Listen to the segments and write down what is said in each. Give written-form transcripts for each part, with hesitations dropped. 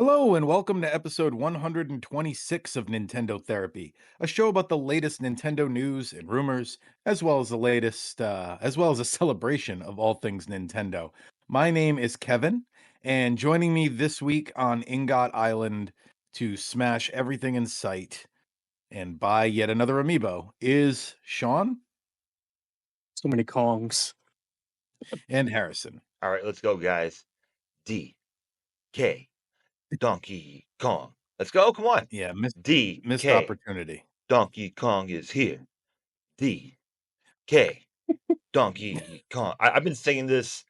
Hello, and welcome to episode 126 of Nintendo Therapy, a show about the latest Nintendo news and rumors, as well as a celebration of all things Nintendo. My name is Kevin, and joining me this week on Ingot Island to smash everything in sight and buy yet another amiibo is Shawn So many Kongs. and Harrison. All right, let's go, guys. DK Donkey Kong. Let's go. Come on. Yeah, missed DK opportunity. Donkey Kong is here. DK Donkey Kong. I've been singing this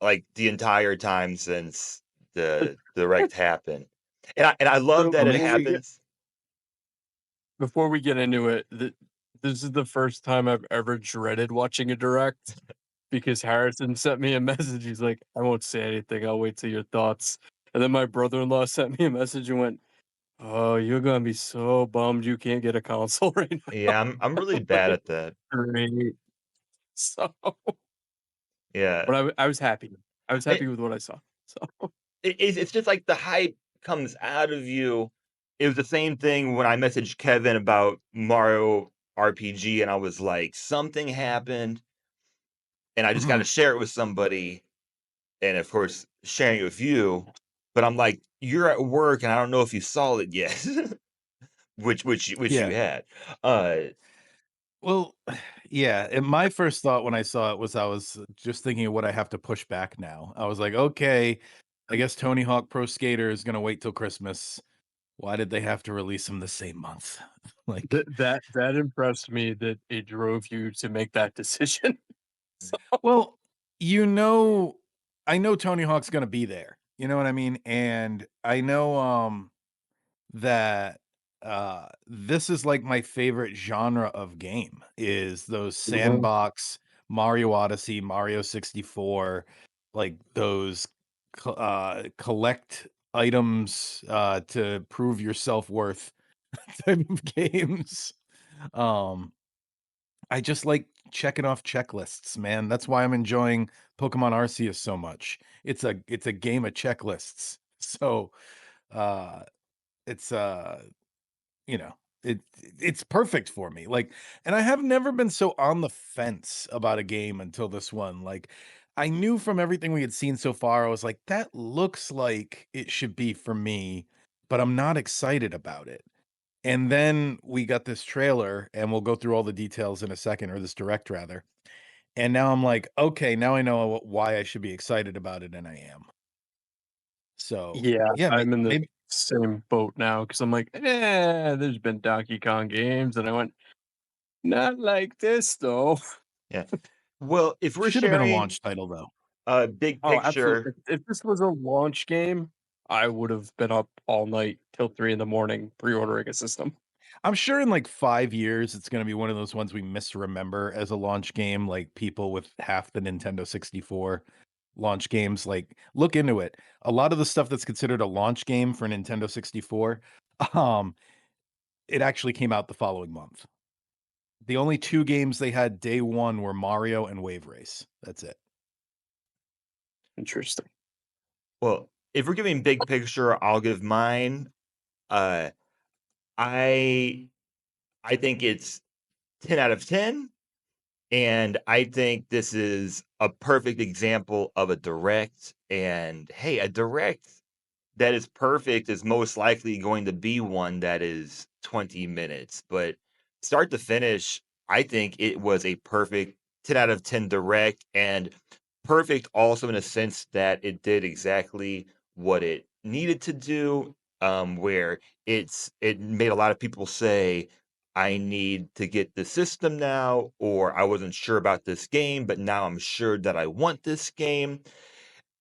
like the entire time since the direct happened, and I love So that it happens. before we get into it, this is the first time I've ever dreaded watching a direct because Harrison sent me a message. He's like, "I won't say anything. I'll wait till your thoughts." And then my brother-in-law sent me a message and went, "Oh, you're gonna be so bummed you can't get a console right now." Yeah, I'm really I'm bad like, at that. great. So, Yeah, but I was happy. I was it, happy with what I saw. So it's just like the hype comes out of you. It was the same thing when I messaged Kevin about Mario RPG, and I was like, something happened and I just gotta Mhm. share it with somebody, and of course, sharing it with you, but I'm like, "You're at work, and I don't know if you saw it yet." Which you Yeah. had. Uh, Well, yeah, and my first thought when I saw it was I was just thinking of what I have to push back now. I was like, "Okay, I guess Tony Hawk Pro Skater is gonna wait till Christmas. Why did they have to release them the same month?" Like, that impressed me that it drove you to make that decision. So well, you know, I know Tony Hawk's gonna be there, you know what I mean? And I know, that this is like my favorite genre of game is those Mhm. sandbox Mario Odyssey, Mario 64, like those collect items to prove your self-worth type of games. Um I just like checking off checklists, man. That's why I'm enjoying Pokemon Arceus so much. It's a game of checklists. So uh it's you know, it's perfect for me, like and I have never been so on the fence about a game until this one, like, I knew from everything we had seen so far, I was like, "That looks like it should be for me, but I'm not excited about it." And then we got this trailer, and we'll go through all the details in a second, or this direct rather, and now I'm like, "Okay, now I know why I should be excited about it, and I am." So, Yeah, yeah, I'm in the maybe same boat now because 'cause I'm like, there's been Donkey Kong games," and I went, "Not like this, though." yeah. Well, if we're should have been a sharing launch title, though. a big Oh, absolutely. picture, If this was a launch game, I would have been up all night till 3 in the morning pre-ordering a system. I'm sure in like 5 years, it's gonna be one of those ones we misremember as a launch game, like people with half the Nintendo 64 launch games, like, look into it. A lot of the stuff that's considered a launch game for Nintendo 64, um, it actually came out the following month. The only 2 games they had day 1 were Mario and Wave Race. That's it. Interesting. well, if we're giving big picture, I'll give mine. Uh, I I think it's 10 out of 10. And I think this is a perfect example of a direct. And hey, a direct that is perfect is most likely going to be one that is 20 minutes. But start to finish, I think it was a perfect 10 out of 10 direct and perfect also in a sense that it did exactly what it needed to do. Where it made a lot of people say, I need to get the system now, or I wasn't sure about this game, but now I'm sure that I want this game.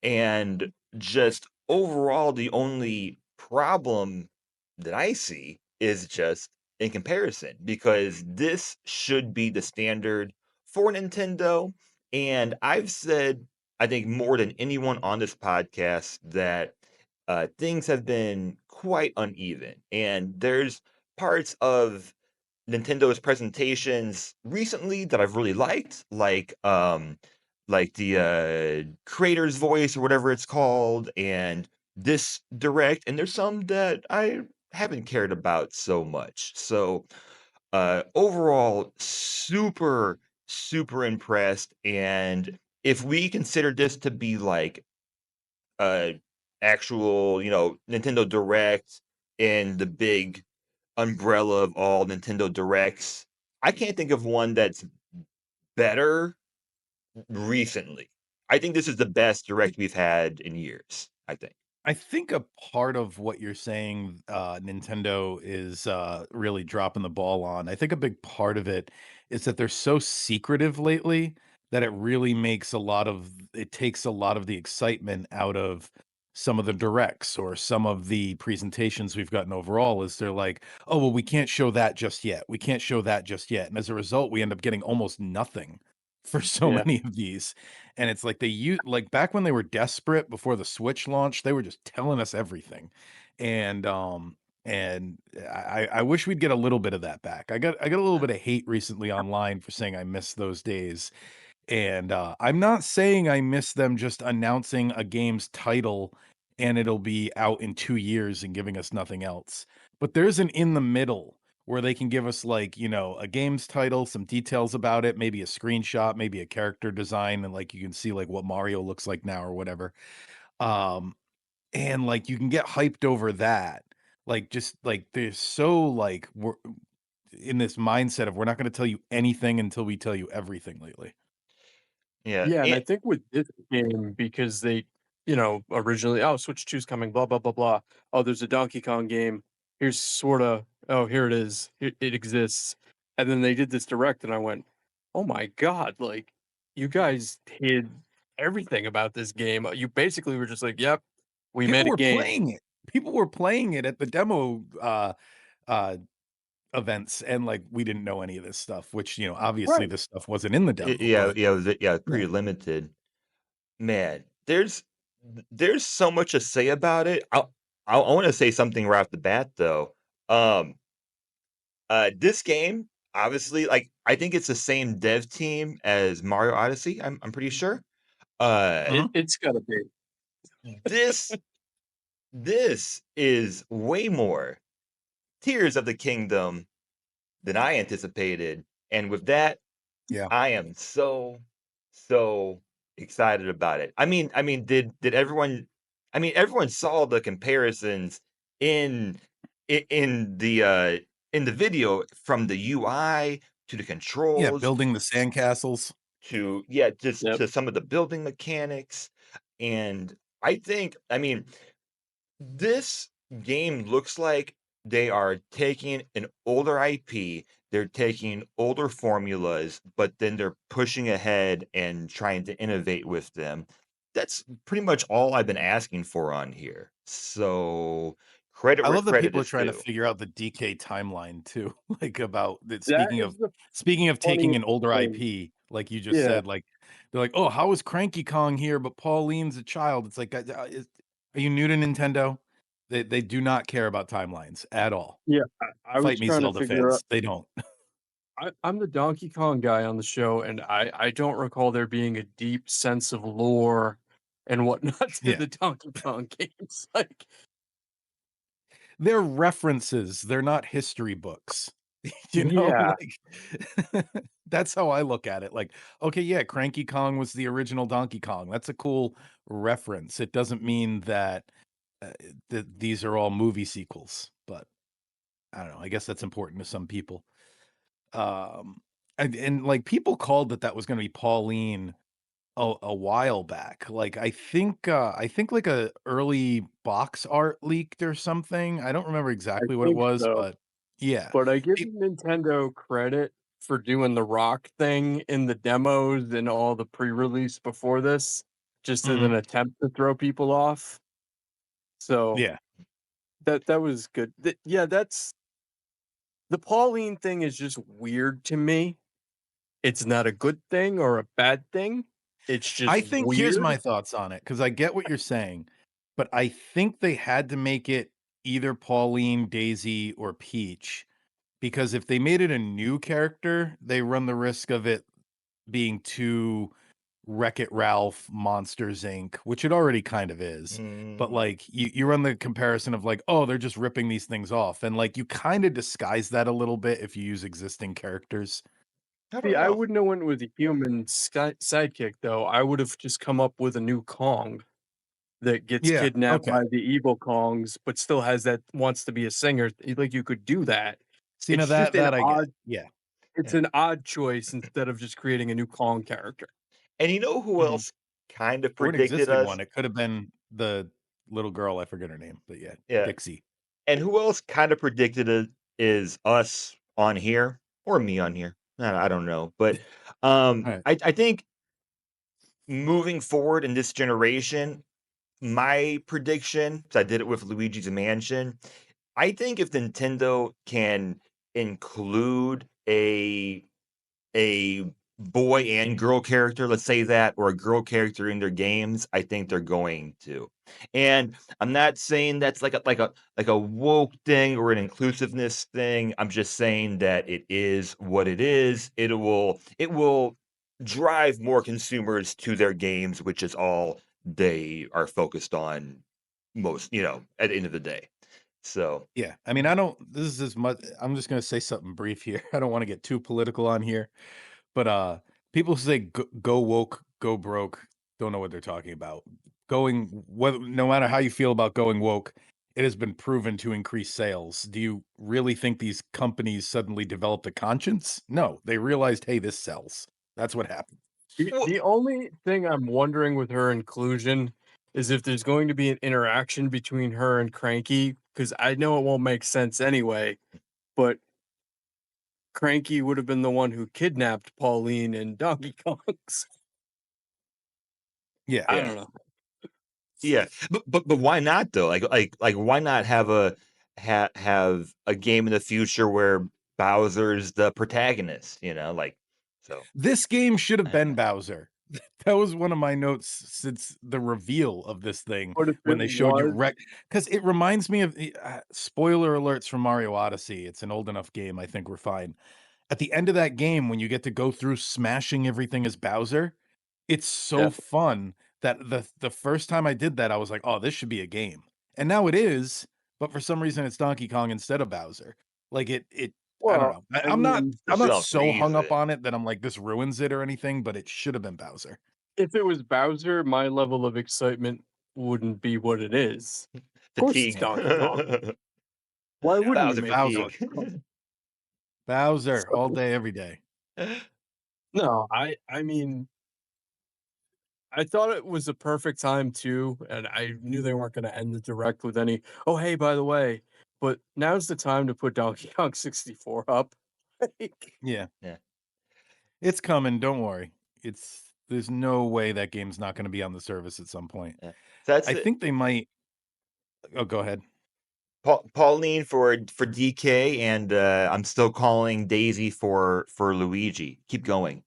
And just overall, the only problem that I see is just in comparison, because this should be the standard for Nintendo. And I've said, I think more than anyone on this podcast, that things have been quite uneven. And there's parts of Nintendo's presentations recently that I've really liked, like the creator's voice or whatever it's called, and this direct, and there's some that I haven't cared about so much. So, overall, super, super impressed. And if we consider this to be like actual, Nintendo Direct in the big umbrella of all Nintendo Directs, I can't think of one that's better recently. I think this is the best Direct we've had in years, I think. I think a part of what you're saying, Nintendo is really dropping the ball on. I think a big part of it is that they're so secretive lately that it really makes it takes a lot of the excitement out of some of the directs or some of the presentations we've gotten overall. Is they're like, oh, well, we can't show that just yet. We can't show that just yet. And as a result, we end up getting almost nothing for so Yeah. many of these. And it's like like back when they were desperate before the Switch launched, they were just telling us everything. And I wish we'd get a little bit of that back. I got a little bit of hate recently online for saying I miss those days. And I'm not saying I miss them just announcing a game's title and it'll be out in 2 years and giving us nothing else. But there's an in the middle where they can give us like, a game's title, some details about it, maybe a screenshot, maybe a character design, and like you can see like what Mario looks like now or whatever. Um, and like you can get hyped over that. Like just like they're so like we're in this mindset of we're not going to tell you anything until we tell you everything lately. Yeah, Yeah, and I it think with this game, because they originally, oh, Switch 2's coming, blah, blah, blah, blah. Oh, there's a Donkey Kong game. Here's sorta, oh, here it is. It exists. And then they did this direct, and I went, oh my God, like, you guys hid everything about this game. You basically were just like, yep, we People made a were game. playing it. People were playing it at the demo, uh, events, and, like, we didn't know any of this stuff, which, obviously Right. this stuff wasn't in the demo, yeah, but yeah, yeah, yeah. pretty limited. Man, there's so much to say about it. I want to say something right off the bat though. Um, this game, obviously, like I think it's the same dev team as Mario Odyssey. I'm pretty sure. Uh, Mhm. It's gotta be. this this is way more Tears of the Kingdom than I anticipated, and with that, Yeah. I am so, so excited about it. I mean, did everyone? I mean, everyone saw the comparisons in in the video from the UI to the Yeah, controls building the sandcastles. to yeah, just Yep. to some of the building mechanics, and I mean, this game looks like they are taking an older IP, they're taking older formulas, but then they're pushing ahead and trying to innovate with them. That's pretty much all I've been asking for on here. So, credit I where love that credit people are is trying to due. figure out the DK timeline too, like, about that That is the speaking of taking funniest an older thing. IP, like you just Yeah. said, like, they're like, "Oh, how is Cranky Kong here, but Pauline's a child?" It's like, are you new to Nintendo? They do not care about timelines at all. Yeah. I Fight was me, trying to Zelda figure out. fans. They don't. I'm the Donkey Kong guy on the show, and I don't recall there being a deep sense of lore and whatnot to Yeah. the Donkey Kong games. Like, They're references, they're not history books. yeah, Like, that's how I look at it, like, okay, yeah, Cranky Kong was the original Donkey Kong, that's a cool reference, it doesn't mean that, that these are all movie sequels, but I don't know, I guess that's important to some people. Um, and, like, people called that was gonna be Pauline a while back. Like, I think, like, a early box art leaked or something. I don't remember I exactly what it think was, so. but yeah. But I give Pe Nintendo credit for doing the rock thing in the demos and all the pre-release before this, just as Mhm. an attempt to throw people off. So Yeah. that was good. Yeah, that's the Pauline thing is just weird to me. It's not a good thing or a bad thing. It's just I think here's weird. my thoughts on it because I get what you're saying, but I think they had to make it either Pauline, Daisy, or Peach, because if they made it a new character, they run the risk of it being too Wreck-It Ralph, Monsters Inc., which it already kind of is. But like you run the comparison of like, oh, they're just ripping these things off. And like you kind of disguise that a little bit if you use existing characters. I See, don't I know. wouldn't have went with a human sidekick though. I would have just come up with a new Kong that gets Yeah. kidnapped Okay. by the evil Kongs, but still has that wants to be a singer. Like you could do that. See, now It's just that I get. Yeah. it's Yeah. an odd choice instead of just creating a new Kong character. And you know who Mhm. else kind of Or an predicted existing us? one. It could have been the little girl, I forget her name, but yeah, Yeah. Dixie. And who else kind of predicted it is us on here or me on here. I don't know. But Alright. I think moving forward in this generation, my prediction, 'cause I did it with Luigi's Mansion, I think if Nintendo can include a boy and girl character, let's say that, or a girl character in their games, I think they're going to. And I'm not saying that's like a woke thing or an inclusiveness thing. I'm just saying that it is what it is. It will drive more consumers to their games, which is all they are focused on most, at the end of the day. So, Yeah, I mean, I don't this is as much I'm just gonna say something brief here. I don't wanna get too political on here, but, people say "Go woke, go broke," don't know what they're talking about. Going whether no matter how you feel about going woke, it has been proven to increase sales. Do you really think these companies suddenly developed a conscience? No, they realized, "Hey, this sells." That's what happened. well, The only thing I'm wondering with her inclusion is if there's going to be an interaction between her and Cranky, because I know it won't make sense anyway, but Cranky would have been the one who kidnapped Pauline and Donkey Kong's. Yeah. I yeah. don't know. Yeah, but why not though? Like why not have have a game in the future where Bowser's the protagonist, like so This game should have I don't been know. Bowser. That was one of my notes since the reveal of this thing But if when it they showed you was, wreck because it reminds me of spoiler alerts from Mario Odyssey. It's an old enough game. I think we're fine. At the end of that game, when you get to go through smashing everything as Bowser, it's yeah, so fun that the first time I did that, I was like, "Oh, this should be a game." And now it is, but for some reason it's Donkey Kong instead of Bowser. Like it I don't well, know. I I'm not mean, I'm This not helps so raise hung up it. on it that I'm like this ruins it or anything, but it should have been Bowser. if it was Bowser, my level of excitement wouldn't be what it is. Of course, it's Fatigue. Donkey Kong. Why wouldn't you Bowser make it Bowser. Donkey fatigue. Kong? Bowser all So, day every day. no, I mean, I thought it was a perfect time too, and I knew they weren't going to end the direct with any. Oh, hey, by the way, but now's the time to put Donkey Kong 64 up. Like, Yeah. Yeah, It's coming, don't worry. There's no way that game's not gonna be on the service at some point. yeah. So that's I it. think they might Oh, go ahead. Pauline for DK, and I'm still calling Daisy for Luigi. Keep going.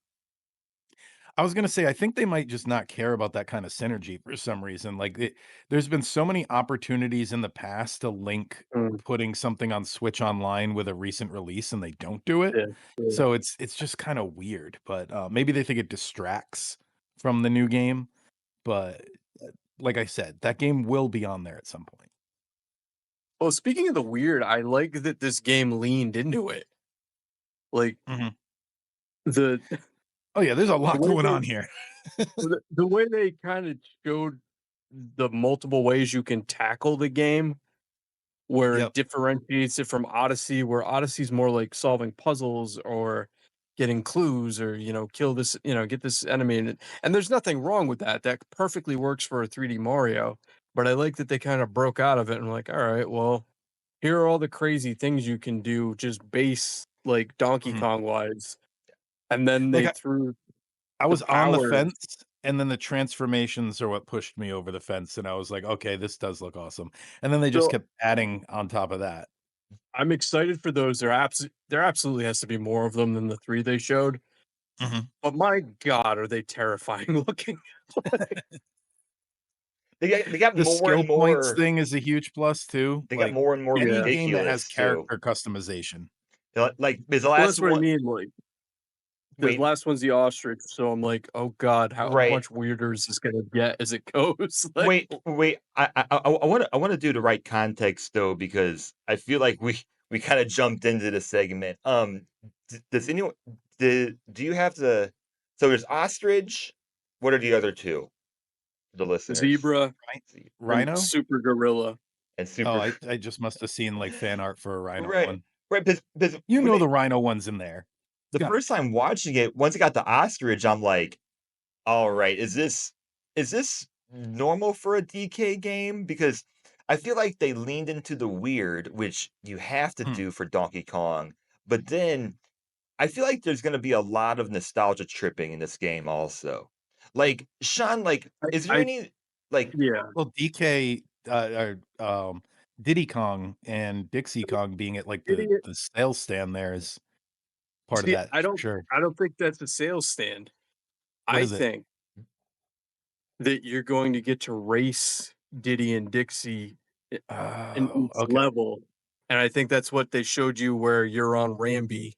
I was gonna say, I think they might just not care about that kind of synergy for some reason. Like, there's been so many opportunities in the past to link mm, putting something on Switch Online with a recent release, and they don't do it. yeah, yeah. So it's just kind of weird. But maybe they think it distracts from the new game. But like I said, that game will be on there at some point. Well, speaking of the weird, I like that this game leaned into it. Like Mhm. the Oh yeah, there's a the lot way going they on here. the way they kind of showed the multiple ways you can tackle the game, where it Yep. differentiates it from Odyssey, where Odyssey's more like solving puzzles or getting clues or, kill this, get this enemy. And there's nothing wrong with that. That perfectly works for a 3D Mario. But I like that they kind of broke out of it and like, all right, well, here are all the crazy things you can do, just base like Donkey Mhm. Kong wise. And then Like they threw I the was on the power. fence, and then the transformations are what pushed me over the fence, and I was like, "Okay, this does look awesome." And then they just So kept adding on top of that. I'm excited for those. There absolutely has to be more of them than the three they showed. Mhm. But my God, are they terrifying looking? They got The more skill and points more. thing is a huge plus too. They got Like, more and more any Yeah. game that has ridiculous too. character customization. Like, is the Well, last that's what I one? mean. Like, The Wait, last one's the ostrich, so I'm like, "Oh god, how right. much weirder is this gonna get as it goes?" Like, Wait. I want to do the right context though because I feel like we kind of jumped into the segment. Does anyone do you have the so there's ostrich? What are the other two? The listeners zebra and Rhino? super gorilla. and Oh, super I just must have seen, like, fan art for a Rhino right one. right because You when know they the Rhino one's in there. It's the got first time watching it once I got the ostrich I'm like all right, is this normal for a DK game? Because I feel like they leaned into the weird, which you have to hmm. do for Donkey Kong, but then I feel like there's gonna be a lot of nostalgia tripping in this game also. Like, Shawn, like, is there I any like yeah. Well, DK, Diddy Kong and Dixie Kong being at, like, Idiot. the sales stand there is part of See, that for sure. I don't think that's a sales stand. What I is it? think that you're going to get to race Diddy and Dixie I in Oh, each okay. level, and I think that's what they showed you where you're on Ramby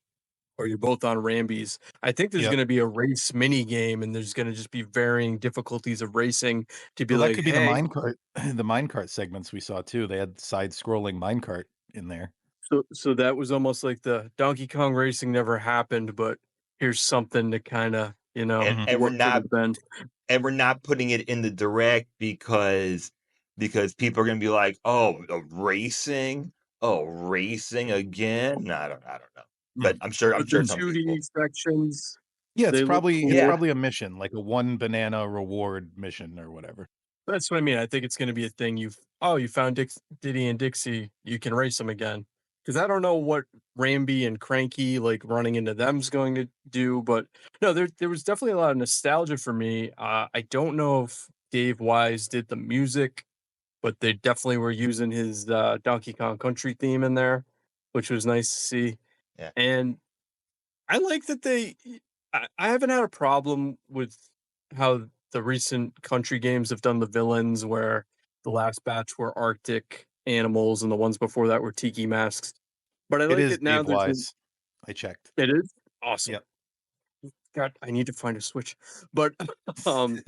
or you're both on Rambies. I think there's Yep. gonna be a race mini game, and there's gonna just be varying difficulties of racing to be Well, that like, could be the "Hey." minecart the minecart segments we saw too. They had side-scrolling minecart in there. So that was almost like the Donkey Kong racing never happened, but here's something to kinda, Mhm. and what could have been. we're not putting it in the direct because people are gonna be like, "Oh, racing? Oh, racing again?" I don't know. But Mhm. I'm But the sure some 2D people. sections, Yeah, they look it's Yeah. cool. probably a mission, like a 1 banana reward mission or whatever. That's what I mean. I think it's gonna be a thing. You found Diddy and Dixie, you can race them again. Because I don't know what Ramby and Cranky like running into them's going to do, but no, there was definitely a lot of nostalgia for me. I don't know if Dave Wise did the music, but they definitely were using his Donkey Kong Country theme in there, which was nice to see. Yeah. And I like that I haven't had a problem with how the recent country games have done the villains, where the last batch were Arctic animals and the ones before that were tiki masks. But I It like is it now. Dave Wise. I checked. It is awesome. Yep. God, I need to find a Switch. But um,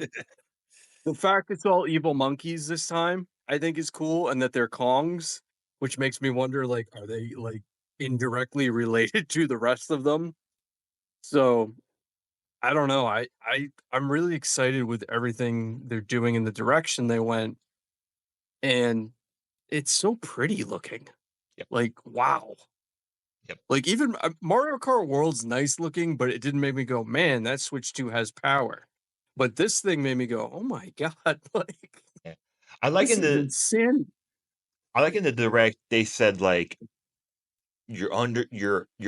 the fact it's all evil monkeys this time, I think is cool, and that they're Kongs, which makes me wonder, like, are they like indirectly related to the rest of them? So I don't know. I'm really excited with everything they're doing in the direction they went, and it's so pretty looking. Yep. Like, wow. Yep. Like even Mario Kart World's nice looking, but it didn't make me go, "Man, that Switch 2 has power." But this thing made me go, "Oh my god, like Yeah. I like this in is the insanity." I like in the direct they said like you're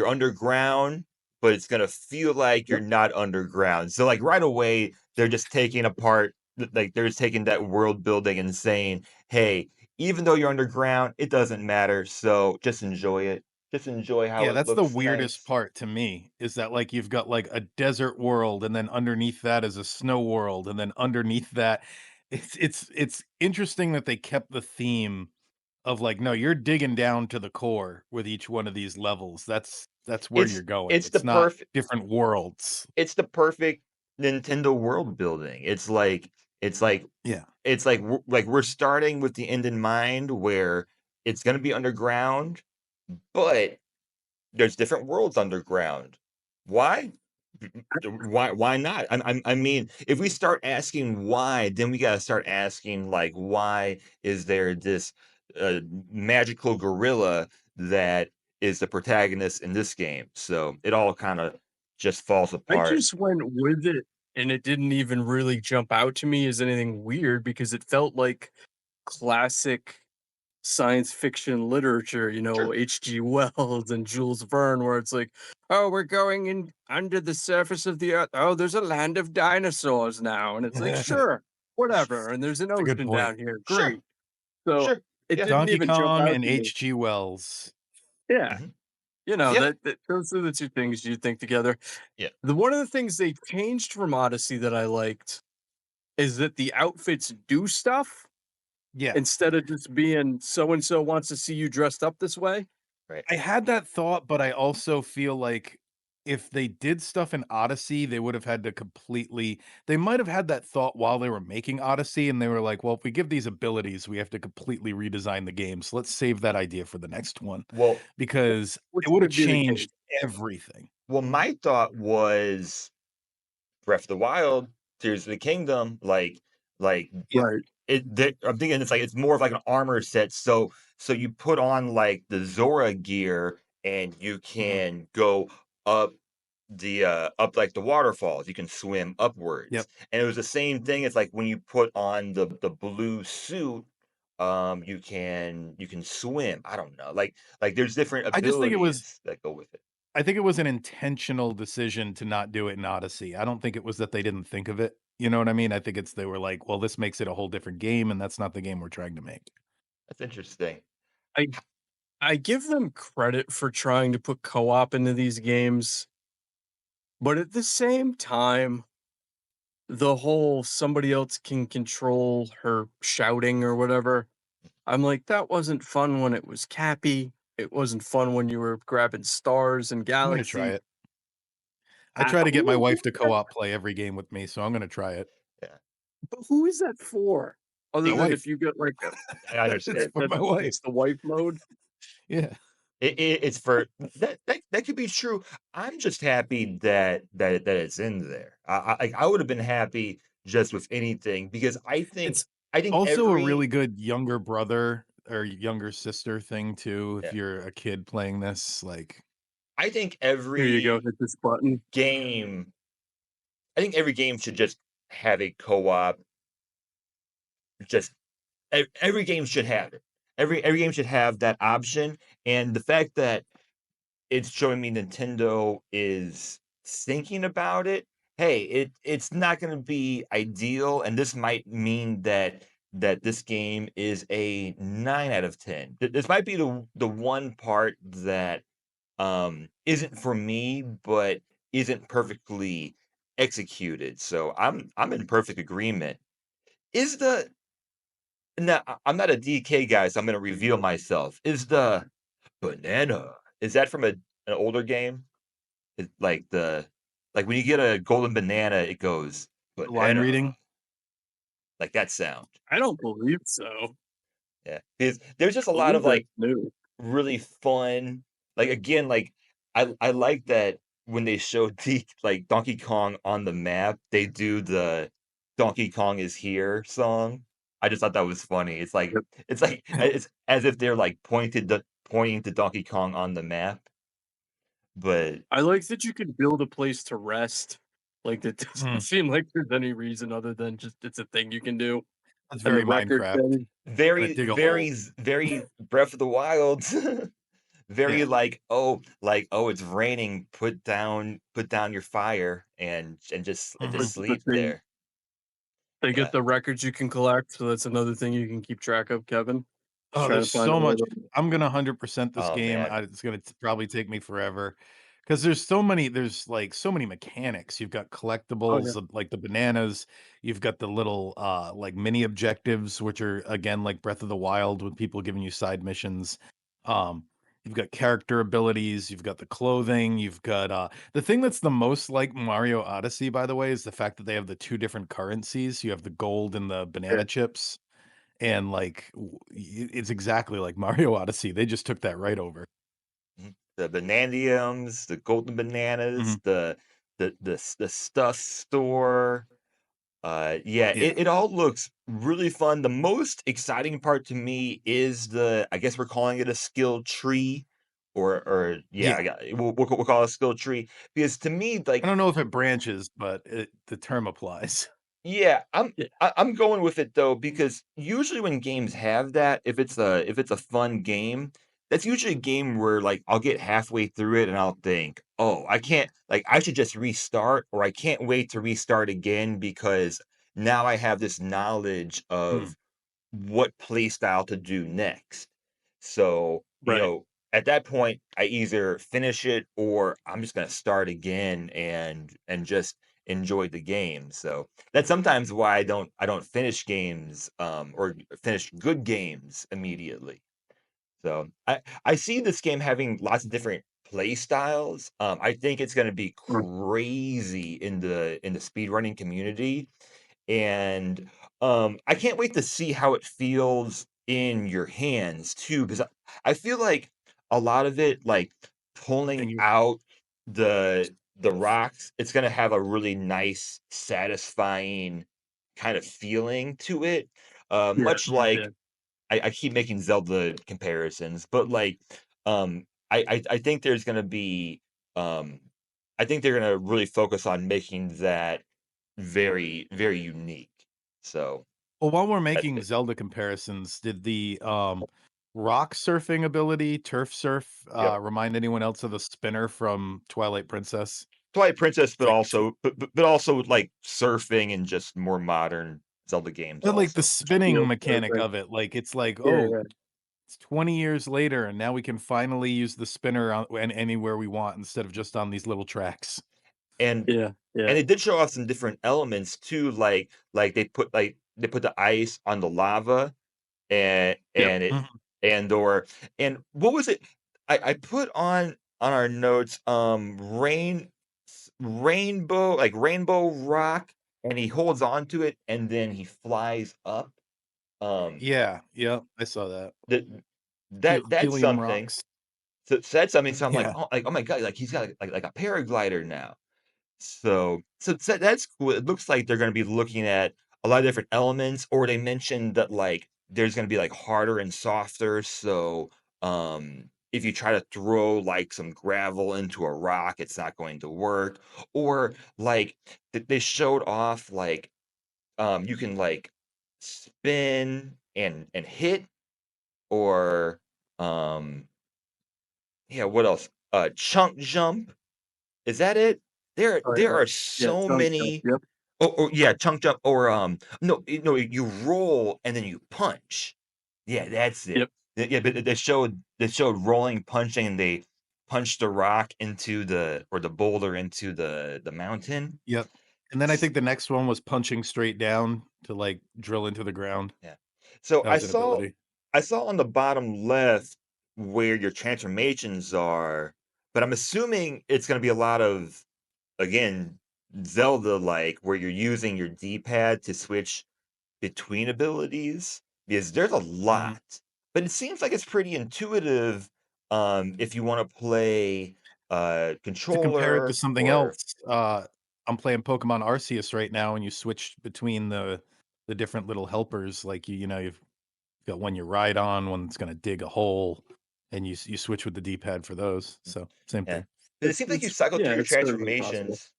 underground, but it's gonna feel like you're Yep. not underground. So like right away, they're just taking apart like they're just taking that world building and saying, "Hey, even though you're underground, it doesn't matter. So just enjoy it. Just enjoy how Yeah, it that's the looks weirdest nice." part to me, is that, like, you've got, like, a desert world, and then underneath that is a snow world, and then underneath that it's interesting that they kept the theme of, like, no, you're digging down to the core with each one of these levels. That's where It's you're going. it's the It's not perfect different worlds. it's the perfect Nintendo world building. It's like Yeah. like we're starting with the end in mind where it's gonna be underground, but there's different worlds underground. Why? Why not? I mean, if we start asking why, then we gotta start asking like, why is there this uh, magical gorilla that is the protagonist in this game? So it all kind of just falls I apart. just went with it, and it didn't even really jump out to me as anything weird because it felt like classic science fiction literature, Sure. H.G. Wells and Jules Verne, where it's like, oh, we're going in under the surface of the earth. Oh, there's a land of dinosaurs now. And it's like, That's sure, whatever. And there's an a good ocean point. down here. Sure. Great. So Sure. it Yeah. didn't Donkey even jump Kong out and to me. H.G. Wells. Yeah. Mhm. Yeah. That those are the two things you think together. Yeah. One of the things they changed from Odyssey that I liked is that the outfits do stuff Yeah. instead of just being so and so wants to see you dressed up this way. Right. I had that thought, but I also feel like if they did stuff in Odyssey, they would have had to completely they might have had that thought while they were making Odyssey, and they were like, "Well, if we give these abilities, we have to completely redesign the game, so let's save that idea for the next one," Well, because which it would have could be the case. changed everything. my thought was Breath of the Wild, Tears of the Kingdom, like Yep, Right. I'm thinking it's like it's more of like an armor set. So you put on like the Zora gear and you mhm, can go up up like the waterfalls. You can swim upwards. yep. And it was the same thing. It's like when you put on the blue suit, you can swim. I don't know. Like there's different I just think it was abilities that go with it. I think it was an intentional decision to not do it in Odyssey. I don't think it was that they didn't think of it, you know what I mean? I think it's they were like, "Well, this makes it a whole different game, and that's not the game we're trying to make." That's interesting. I I give them credit for trying to put co-op into these games, but at the same time, the whole somebody else can control her shouting or whatever, I'm like, that wasn't fun when it was Cappy. It wasn't fun when you were grabbing stars and I'm gonna try Galaxy. it. I try to get my Who wife is to that? co-op play every game with me, so I'm gonna try it. Yeah. But who is that for? Other My It, than wife. if you get like a I It's understand. for my wife. it's the wife mode. Yeah. It's for that could be true. I'm just happy that it's in there. I would have been happy just with anything because It's I think also a really every good younger brother or younger sister thing too, if yeah, you're a kid playing this, like I think Here you go, every hit this button. game I think every game should just have a co-op. Just every game should have it. Every game should have that option, and the fact that it's showing me Nintendo is thinking about it. Hey, it's not gonna be ideal, and this might mean that this game is a 9 out of 10. This might be the one part that, isn't for me, but isn't perfectly executed, so I'm in perfect agreement. Is the Now, I'm not a DK guy, so I'm gonna reveal myself. Is the banana is that from an older game? It's like when you get a golden banana, it goes, line "Banana," reading. like that sound. I don't believe so. Yeah, because there's just a I lot believe of, that's like, new. really fun again, I like that when they show Donkey Kong on the map, they do the "Donkey Kong is here" song. I just thought that was funny. Yep. It's as if they're, like, pointing to Donkey Kong on the map, but I like that you can build a place to rest. Like it doesn't Mm, seem like there's any reason other than just it's a thing you can do. that's And the very record Minecraft. thing. Gotta very, dig a hole. very very Breath of the Wild. Very Yeah. "Oh, it's raining, put down your fire and But just Mhm. the sleep thing there." they Yeah. get the records you can collect, so that's another thing you can keep track of, Kevin. Just Oh, trying there's to find so all much. the I'm gonna 100% this Oh, game. man. It's gonna probably take me forever because there's like so many mechanics. You've got oh yeah. collectibles like the bananas. You've got the little like mini objectives, which are again like Breath of the Wild with people giving you side missions. Um, you've got character abilities. You've got the clothing. You've got the thing that's the most like Mario Odyssey, by the way, is the fact that they have the two different currencies. You have the gold and the Yeah. banana chips and, like, it's exactly like Mario Odyssey, they just took that right over. Mhm. The Bananiums, the golden bananas, Mhm. the stuff store. Yeah, Yeah. it all looks really fun. The most exciting part to me is I guess we're calling it a skill tree, or yeah, Yeah. we'll call it a skill tree because to me, I don't know if it branches, but the term applies. yeah, Yeah. I'm going with it though because usually when games have that, if it's a fun game, that's usually a game where like I'll get halfway through it and I'll think, "Oh, I can't I should just restart or I can't wait to restart again because now I have this knowledge Mm. of what play style to do next." So, Right. at that point, I either finish it or I'm just gonna start again and just enjoy the game. So that's sometimes why I don't finish games or finish good games immediately. So I see this game having lots of different play styles. I think it's gonna be Mm. crazy in the speedrunning community, and, I can't wait to see how it feels in your hands too, 'cause I feel like a lot of it, like, pulling And you out the rocks, it's gonna have a really nice, satisfying kind of feeling to it, yeah, much yeah, like I keep making Zelda comparisons, but, like, I think there's gonna be, um I think they're gonna really focus on making that very, very unique. So, Well, while we're that's making it. Zelda comparisons, did the, rock surfing ability, turf surf, Yep. remind anyone else of the spinner from Twilight Princess? Twilight Princess, It's but like also but also, like, surfing and just more modern Zelda games but, like, the also. spinning field mechanic surfing. of it, like, it's like, Yeah, "Oh, yeah, it's 20 years later, and now we can finally use the spinner on anywhere we want instead of just on these little tracks." And yeah, yeah. and they did show off some different elements too, like, they put the ice on the lava, and Yep. and it Mhm. and what was it? I put on our notes, rainbow, like, rainbow rock, and he holds on to it, and then he flies up. Um, Yeah, yep, I saw that. that that's Helium something. rocks. So that's something, so I'm Yeah. like, "Oh my god," like, he's got, like a paraglider now. So that's cool. It looks like they're gonna be looking at a lot of different elements, or they mentioned that, like, there's gonna be, like, harder and softer, so, if you try to throw, like, some gravel into a rock, it's not going to work, or, like, they showed off, like, you can, like, spin and hit, or, um yeah, what else? Chunk jump. Is that it? There Oh, are yeah, so chunk jump. many. Yep, Oh, yeah, chunk jump, or, no, no, you roll and then you punch. Yeah, that's it. yep, Yeah, but they showed rolling, punching, and they punched the rock into the boulder into the mountain. Yep. And then I S think the next one was punching straight down to, like, drill into the ground. Yeah. So That was an ability. I saw on the bottom left where your transformations are, but I'm assuming it's gonna be a lot of, again, Zelda-like, where you're using your D-pad to switch between abilities, because there's a Mhm. lot, but it seems like it's pretty intuitive, if you wanna play, To compare it to controller something or else, I'm playing Pokemon Arceus right now, and you switch between the different little helpers, like, you've got one you ride on, one that's gonna dig a hole, and you switch with the D-pad for those, so same yeah. thing. 'Cause it seems like you it's cycle through yeah, your it's certainly possible. transformations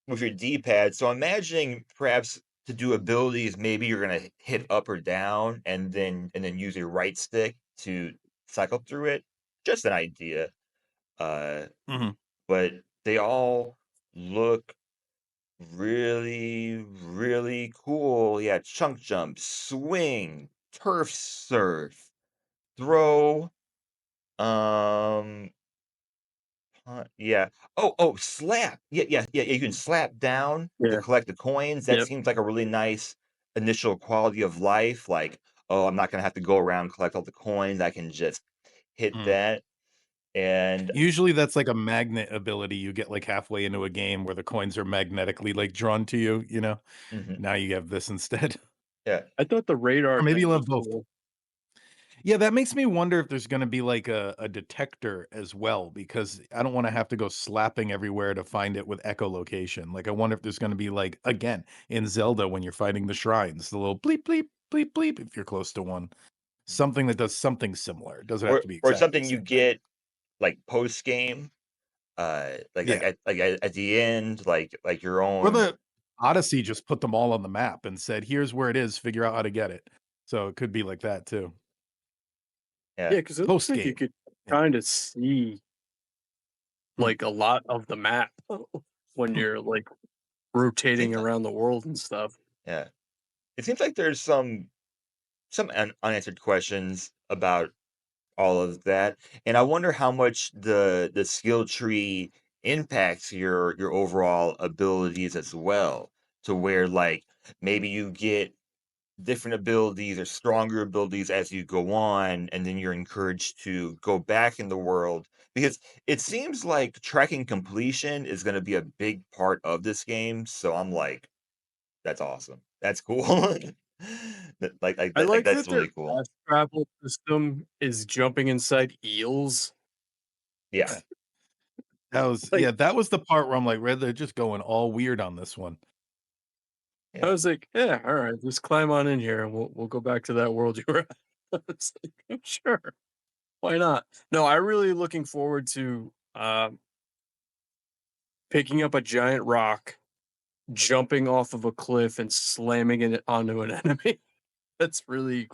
with your D-pad, so I'm imagining perhaps to do abilities, maybe you're gonna hit up or down and then use your right stick to cycle through it. Just an idea. Uh, Mhm. but they all look really, really cool. Yeah, chunk jump, swing, turf surf, throw, um, yeah. Slap. Yeah, you can slap down to Yeah, collect the coins. That yep, seems like a really nice initial quality of life. Like, oh, I'm not gonna have to go around collect all the coins. I can just hit Mm. that. And Usually, that's like a magnet ability you get, like, halfway into a game where the coins are magnetically, like, drawn to you, you know? mhm, Now you have this instead. yeah. I thought the radar Or maybe thing you'll was have both. cool. Yeah, that makes me wonder if there's gonna be, like, a detector as well, because I don't wanna have to go slapping everywhere to find it with echolocation. Like, I wonder if there's gonna be, like, again, in Zelda when you're fighting the shrines, the little bleep, bleep, bleep, bleep if you're close to one. Something that does something similar. It doesn't have to be Or exactly the something you same thing. get, like, post game, Yeah. at the end, like your Or own. the Odyssey just put them all on the map and said, "Here's where it is, figure out how to get it." So it could be like that too. Yeah. Yeah, because it looks Post like you game. could Yeah. kinda see, Hmm. like, a lot of the map when Hmm. you're, like, Seems rotating like around the world and stuff. yeah. It seems like there's some unanswered questions about all of that, and I wonder how much the skill tree impacts your overall abilities as well, to where, like, maybe you get different abilities or stronger abilities as you go on, and then you're encouraged to go back in the world because it seems like tracking completion is going to be a big part of this game. So I'm like, that's awesome. That's cool. I like That's that their really cool. fast travel system is jumping inside eels. Yeah, Like that was the part where I'm like, "Red, they're just going all weird on this one." I yeah. was like, yeah, all right, just climb on in here and we'll go back to that world you were at. It's like, "Oh, sure, why not? No, I really looking forward to picking up a giant rock, jumping off of a cliff, and slamming it onto an enemy. That's really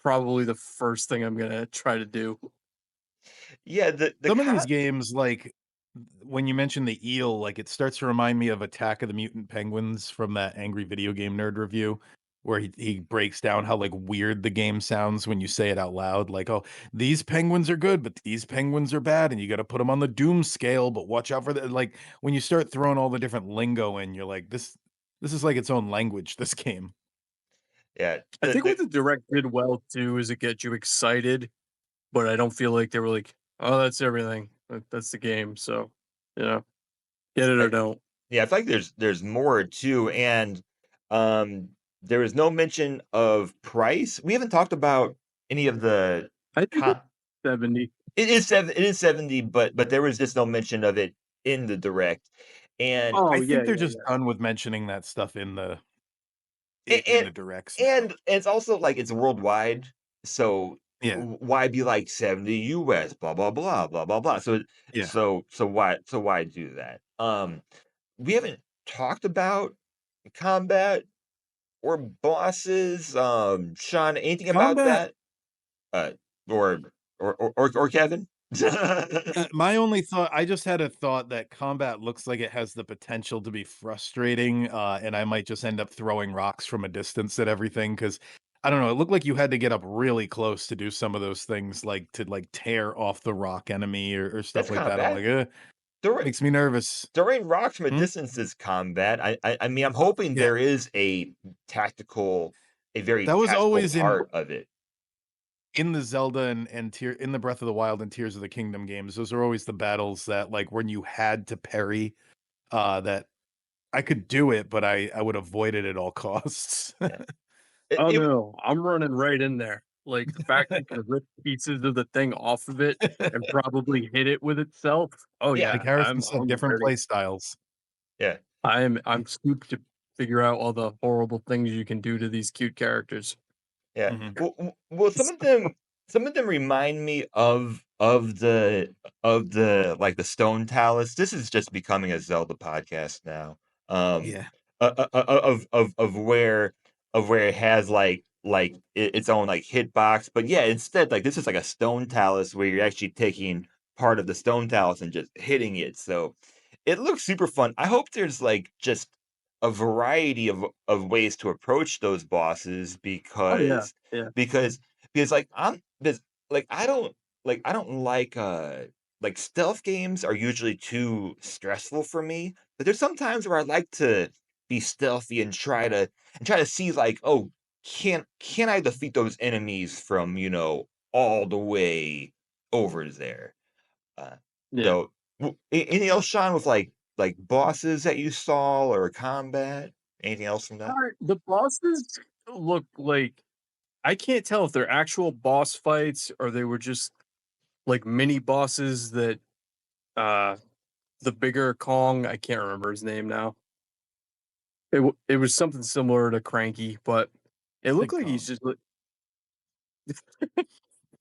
probably the first thing I'm gonna try to do. Yeah, the Some of these con games, like, when you mention the eel, like, it starts to remind me of Attack of the Mutant Penguins from that Angry Video Game Nerd review, where he breaks down how, like, weird the game sounds when you say it out loud, like, "Oh, these penguins are good, but these penguins are bad, and you gotta put them on the doom scale, but watch out for the" like, when you start throwing all the different lingo in, you're like, "This is like its own language, this game." yeah, I think what the the direct did well too is it get you excited, but I don't feel like they were like, "Oh, that's everything. That's the game." So, you know, get it or I don't. yeah, I feel like there's more too, and, um, there was no mention of price. We haven't talked about any of the I think co it's 70. it is 70, but there was just no mention of it in the direct, and Oh I yeah, think they're yeah, just yeah. done with mentioning that stuff in the in and the directs now. and it's also, like, it's worldwide, so Yeah, why be like 70 US, blah, blah, blah, blah, blah, blah, yeah. so why do that? We haven't talked about combat or bosses, Shawn, anything about Combat that? Uh, or or Kevin? My only thought I just had a thought that combat looks like it has the potential to be frustrating, and I might just end up throwing rocks from a distance at everything because I don't know, it looked like you had to get up really close to do some of those things, like, to, like, tear off the rock enemy or That's stuff like that. I'm combat. like, Throwing makes me nervous." throwing rocks from a Hmm? distance is combat. I mean, I'm hoping Yeah. there is a very That was tactical always part of it. in the Zelda and Tear in the Breath of the Wild and Tears of the Kingdom games, those are always the battles that, like, when you had to parry, that I could do it, but I would avoid it at all costs. Yeah. It Oh it w no, I'm running right in there. Like the fact you can rip pieces of the thing off of it and probably hit it with itself. Oh yeah, Like yeah, Harrison said, I'm different ready. play styles. yeah. I'm stoked to figure out all the horrible things you can do to these cute characters. Yeah. Mhm. Well, some of them remind me of the like the Stone Talus. This is just becoming a Zelda podcast now. Um, Yeah. of where it has its own like hitbox, but yeah, instead like this is like a Stone Talus where you're actually taking part of the Stone Talus and just hitting it. So it looks super fun. I hope there's like just a variety of ways to approach those bosses Oh yeah, because yeah. because like I don't like stealth games are usually too stressful for me, but there's some times where I like to be stealthy and try to see like, oh, can I defeat those enemies from, all the way over there? Uh, Yeah. so anything else, Sean, with like bosses that you saw or combat? Anything else from that? Alright, the bosses look like I can't tell if they're actual boss fights or they were just like mini bosses that uh the bigger Kong, I can't remember his name now. It was something similar to Cranky, but it looked Big like Kong. he's just like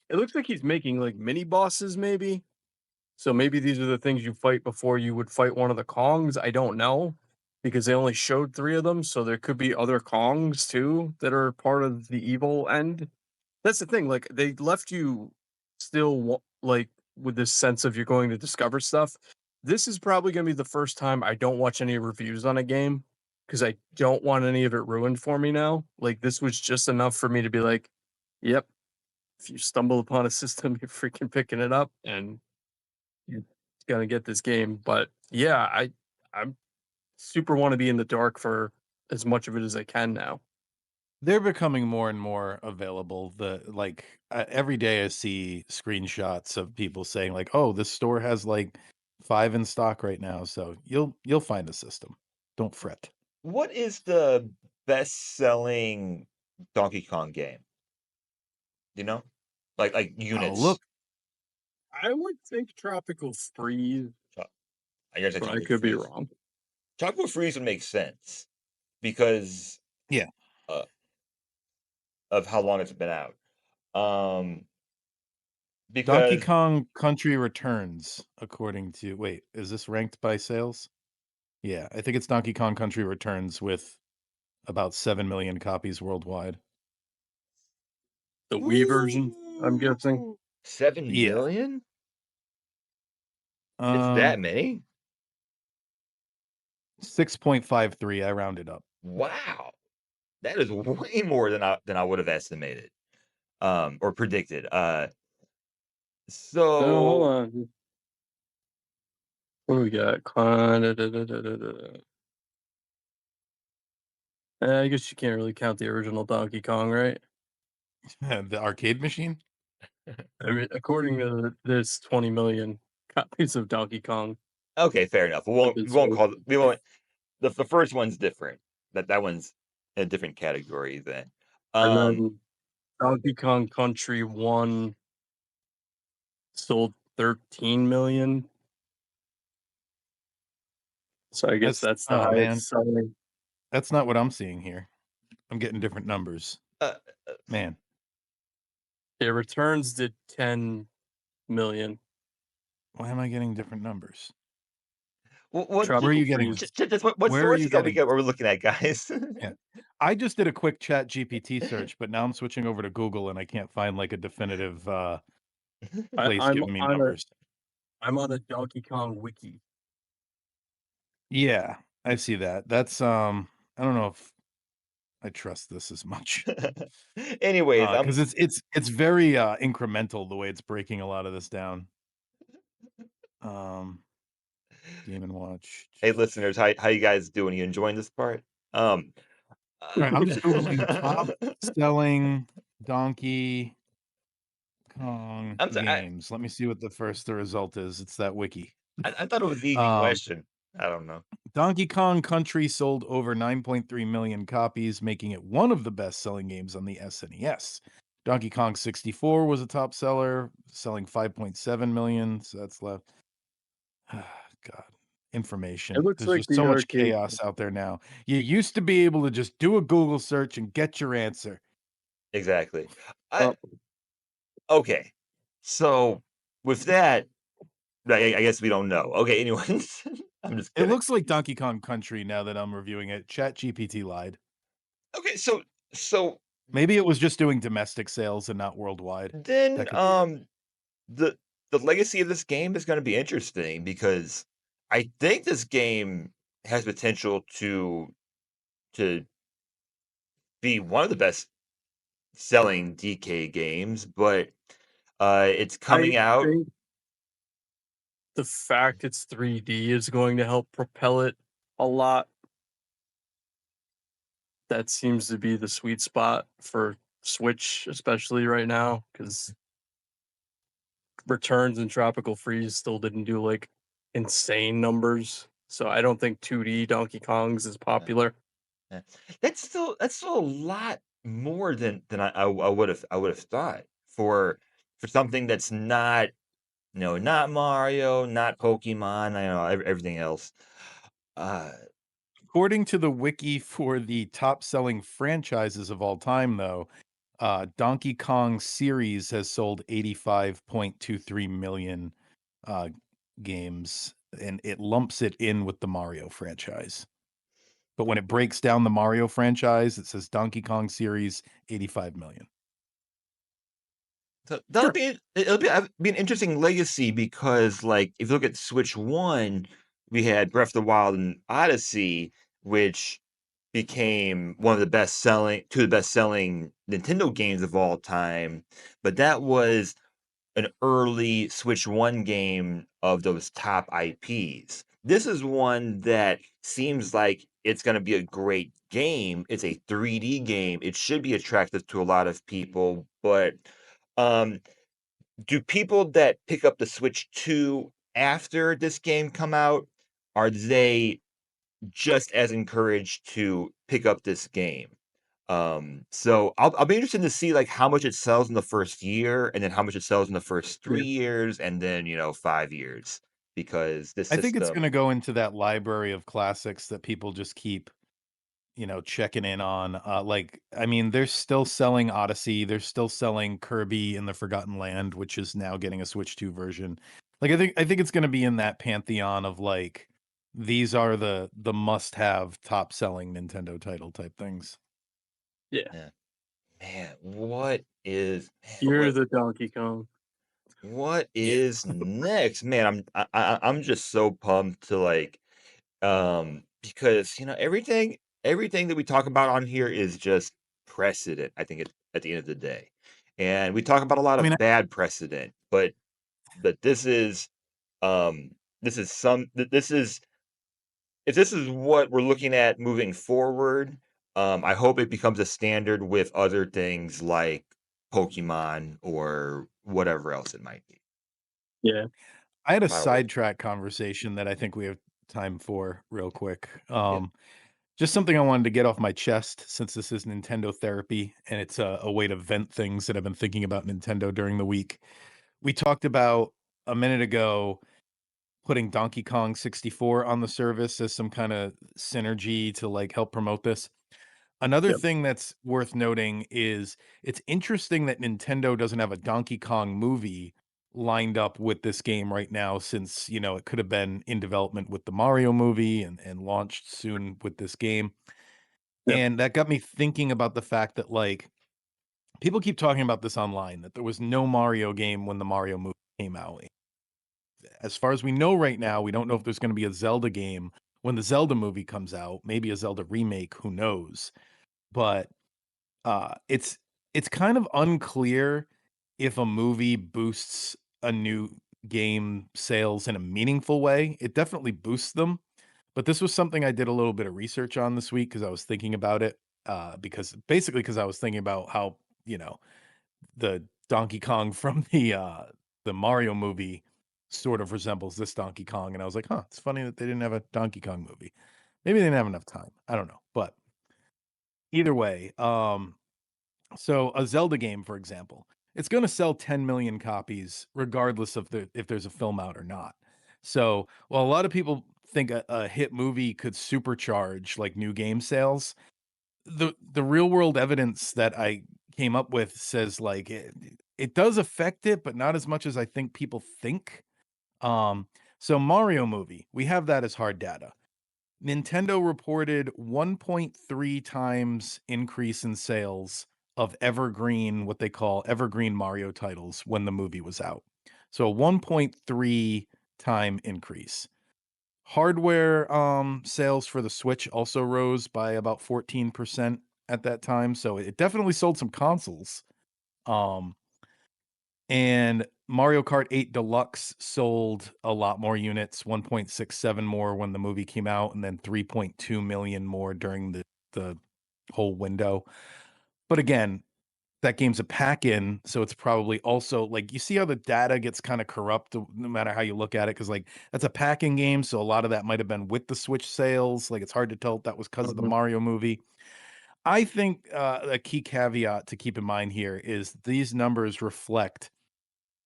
it looks like he's making like mini bosses maybe. So maybe these are the things you fight before you would fight one of the Kongs. I don't know because they only showed 3 of them, so there could be other Kongs too that are part of the evil end. That's the thing, like, they left you still like, with this sense of you're going to discover stuff. This is probably gonna be the first time I don't watch any reviews on a game because I don't want any of it ruined for me now. Like, this was just enough for me to be like, "Yep, if you stumble upon a system, you're freaking picking it up, and you're gonna get this game." But, yeah, I'm super wanna be in the dark for as much of it as I can now. They're becoming more and more available. Every day I see screenshots of people saying like, "Oh, this store has like 5 in stock right now." So you'll find a system. Don't fret. What is the best-selling Donkey Kong game? Do you know? Like I'll units. look. I would think Tropical Freeze, Cho- I guess I but I Tropical could be Freeze. wrong. Tropical Freeze would make sense because Yeah. uh, of how long it's been out. Um, Donkey because Kong Country Returns, according to wait, is this ranked by sales? Yeah, I think it's Donkey Kong Country Returns with about 7 million copies worldwide. The Wii version, I'm guessing. Ooh, 7 Yeah. million? It's that Um, many? 6.53, I rounded up. Wow. That is way more than I would have estimated, or predicted. No, hold So on. What do we got? I guess you can't really count the original Donkey Kong, right? The arcade machine? I mean, according to this, 20 million copies of Donkey Kong okay, fair enough. have been We won't sold. call we won't the first one's different. That one's in a different category then. And Um, then Donkey Kong Country 1 sold 13 million. So I guess That's that's the oh, man. highest selling. That's not what I'm seeing here. I'm getting different numbers. uh, Man, It returns did 10 million. why am I getting different numbers? Where are Tropical you getting Freeze. this? just what Where are you sources getting are we this? looking at, guys? Yeah. I just did a quick Chat GPT search, but now I'm switching over to Google and I can't find like a definitive I, place I'm giving me on a numbers. I'm on a Donkey Kong wiki. Yeah, I see that. That's I don't know if I trust this as much. Anyways, Because it's very incremental the way it's breaking a lot of this down. Um Game and Watch. hey listeners, how you guys doing? You enjoying this part? Um, All right, I'm just Googling top selling Donkey Kong I'm sorry, games. Let me see what the result is. It's that wiki. I thought it was an easy Um, question. I don't know. Donkey Kong Country sold over 9.3 million copies, making it one of the best-selling games on the SNES. Donkey Kong 64 was a top seller, selling 5.7 million. So that's left. God, It information. looks There's like just the so much arcade. chaos out there now. You used to be able to just do a Google search and get your answer. Exactly. I Oh, okay. So with that, I guess we don't know. Okay, anyways, I'm just It kidding. looks like Donkey Kong Country now that I'm reviewing it. ChatGPT lied. Okay, so Maybe it was just doing domestic sales and not worldwide. then That could be it. the legacy of this game is going to be interesting because I think this game has potential to be one of the best selling DK games, but it's I coming out think the fact it's 3D is going to help propel it a lot. That seems to be the sweet spot for Switch, especially right now, because Returns and Tropical Freeze still didn't do like insane numbers. So I don't think 2D Donkey Kong's is uh, popular. uh, that's still a lot more than I would have thought for something that's not not Mario, not Pokemon, I know everything else. Uh, According to the wiki for the top selling franchises of all time, though, Donkey Kong series has sold 85.23 million uh, games, and it lumps it in with the Mario franchise. But when it breaks down the Mario franchise, it says Donkey Kong series 85 million. so that'll Sure. be be an interesting legacy because like if you look at Switch 1, we had Breath of the Wild and Odyssey, which became one of the two of the best selling Nintendo games of all time. But that was an early Switch 1 game of those top IPs. This is one that seems like it's gonna be a great game. It's a 3D game. It should be attractive to a lot of people, but, um, do people that pick up the Switch 2 after this game come out, are they just as encouraged to pick up this game? So I'll be interested to see, like, how much it sells in the first year, and then how much it sells in the first 3 Yeah. years, and then, 5 years, because this I think it's system. gonna go into that library of classics that people just keep, checking in on. Like, I mean, they're still selling Odyssey, they're still selling Kirby in the Forgotten Land, which is now getting a Switch 2 version. Like, I think it's gonna be in that pantheon of like, these are the must-have top selling Nintendo title type things. Yeah. Yeah. Man, You're the Donkey Kong. what Yeah. is next? Man, I'm just so pumped to, like, because, everything that we talk about on here is just precedent, I think at the end of the day. And we talk about a lot I mean, of bad precedent, but um this is if this is what we're looking at moving forward, I hope it becomes a standard with other things like Pokemon or whatever else it might be. Yeah. I had a No matter what. sidetrack conversation that I think we have time for real quick. Yeah. Just something I wanted to get off my chest since this is Nintendo therapy and it's a way to vent things that I've been thinking about Nintendo during the week. We talked about a minute ago putting Donkey Kong 64 on the service as some kind of synergy to like help promote this. Another Yep. thing that's worth noting is it's interesting that Nintendo doesn't have a Donkey Kong movie lined up with this game right now since, it could have been in development with the Mario movie and launched soon with this game. Yep. And that got me thinking about the fact that like people keep talking about this online that there was no Mario game when the Mario movie came out. As far as we know right now, we don't know if there's going to be a Zelda game when the Zelda movie comes out, maybe a Zelda remake, who knows. But it's kind of unclear if a movie boosts a new game sales in a meaningful way. It definitely boosts them, but this was something I did a little bit of research on this week because I was thinking about it, because I was thinking about how, the Donkey Kong from the Mario movie sort of resembles this Donkey Kong, and I was like, "Huh, it's funny that they didn't have a Donkey Kong movie. Maybe they didn't have enough time. I don't know." But either way, so a Zelda game, for example, it's gonna sell 10 million copies regardless of if there's a film out or not. So, while a lot of people think a hit movie could supercharge, like, new game sales, the real world evidence that I came up with says, like, it does affect it, but not as much as I think people think. Um, so Mario movie, we have that as hard data. Nintendo reported 1.3 times increase in sales of evergreen, what they call evergreen Mario titles when the movie was out. So a 1.3 time increase. Hardware sales for the Switch also rose by about 14% at that time. So it definitely sold some consoles. Um, and Mario Kart 8 Deluxe sold a lot more units, 1.67 more when the movie came out, and then 3.2 million more during the whole window. But again, that game's a pack-in, so it's probably also like you see how the data gets kind of corrupt no matter how you look at it, because like that's a pack-in game, so a lot of that might have been with the Switch sales. Like it's hard to tell if that was because of the Mhm. Mario movie. I think a key caveat to keep in mind here is these numbers reflect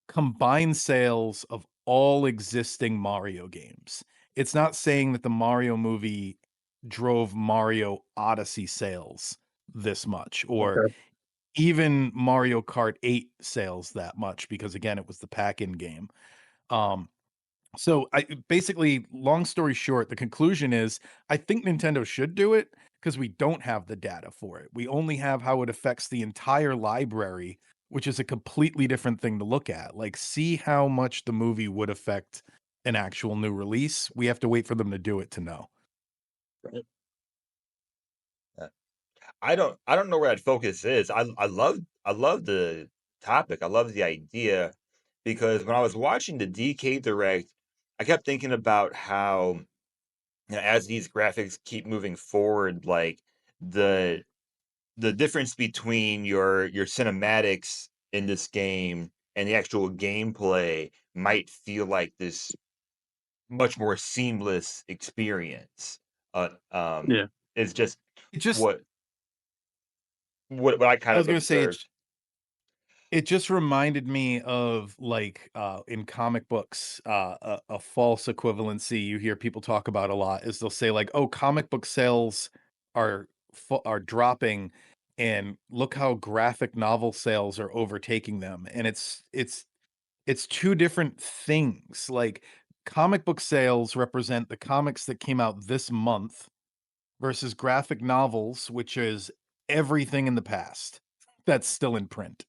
combined sales of all existing Mario games. It's not saying that the Mario movie drove Mario Odyssey sales this much or Okay. even Mario Kart 8 sales that much because again it was the pack-in game. Um so I basically, long story short, the conclusion is I think Nintendo should do it because we don't have the data for it. We only have how it affects the entire library, which is a completely different thing to look at. Like, see how much the movie would affect an actual new release. We have to wait for them to do it to know. Right. Uh, I don't know where that focus is. I love the topic. I love the idea because when I was watching the DK Direct, I kept thinking about how as these graphics keep moving forward, like the the difference between your cinematics in this game and the actual gameplay might feel like this much more seamless experience. Yeah. Is just It just what what I kind I was of gonna say observed. it just reminded me of, like, in comic books, a false equivalency you hear people talk about a lot is they'll say, like, "Oh, comic book sales are are dropping, and look how graphic novel sales are overtaking them," and it's 2 different things, like, comic book sales represent the comics that came out this month versus graphic novels, which is everything in the past that's still in print.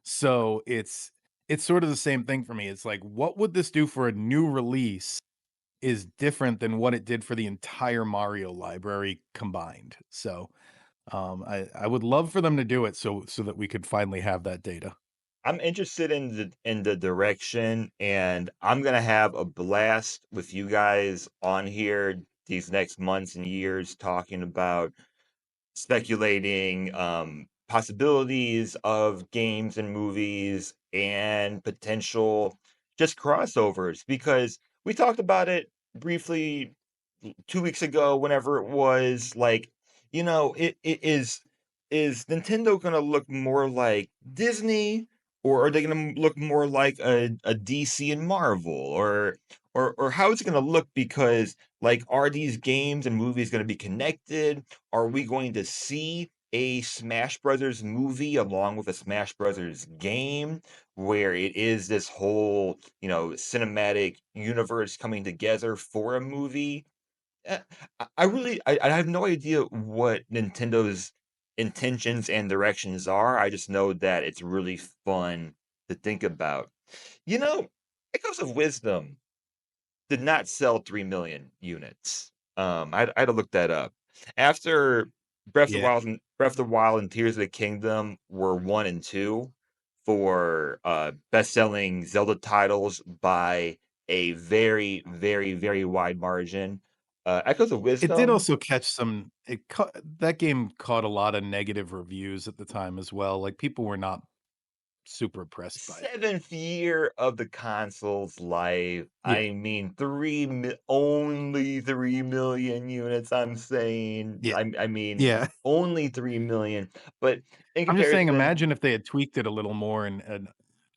So it's sort of the same thing for me. It's like, what would this do for a new release is different than what it did for the entire Mario library combined. So I would love for them to do it so that we could finally have that data. I'm interested in the direction, and I'm gonna have a blast with you guys on here these next months and years talking about speculating possibilities of games and movies and potential just crossovers because we talked about it briefly 2 weeks ago, whenever it was like, it is Nintendo gonna look more like Disney, or are they gonna look more like a DC and Marvel, or how is it gonna look? Because like, are these games and movies gonna be connected? Are we going to see a Smash Brothers movie along with a Smash Brothers game where it is this whole, cinematic universe coming together for a movie? Eh, I really I have no idea what Nintendo's intentions and directions are. I just know that it's really fun to think about. You know, Echoes of Wisdom did not sell 3 million units. I had to look that up. After Yeah. Breath of the Wild and Tears of the Kingdom were 1 and 2 for, best-selling Zelda titles by a very, very, very wide margin. Echoes of It did Wisdom, also catch some it caught that game caught a lot of negative reviews at the time as well. Like people were not super impressed by it. 7th year of the console's life. Yeah. I mean, only 3 million units, I'm saying. Yeah. I mean, Yeah. only 3 million. But in I'm just saying, comparison, imagine if they had tweaked it a little more and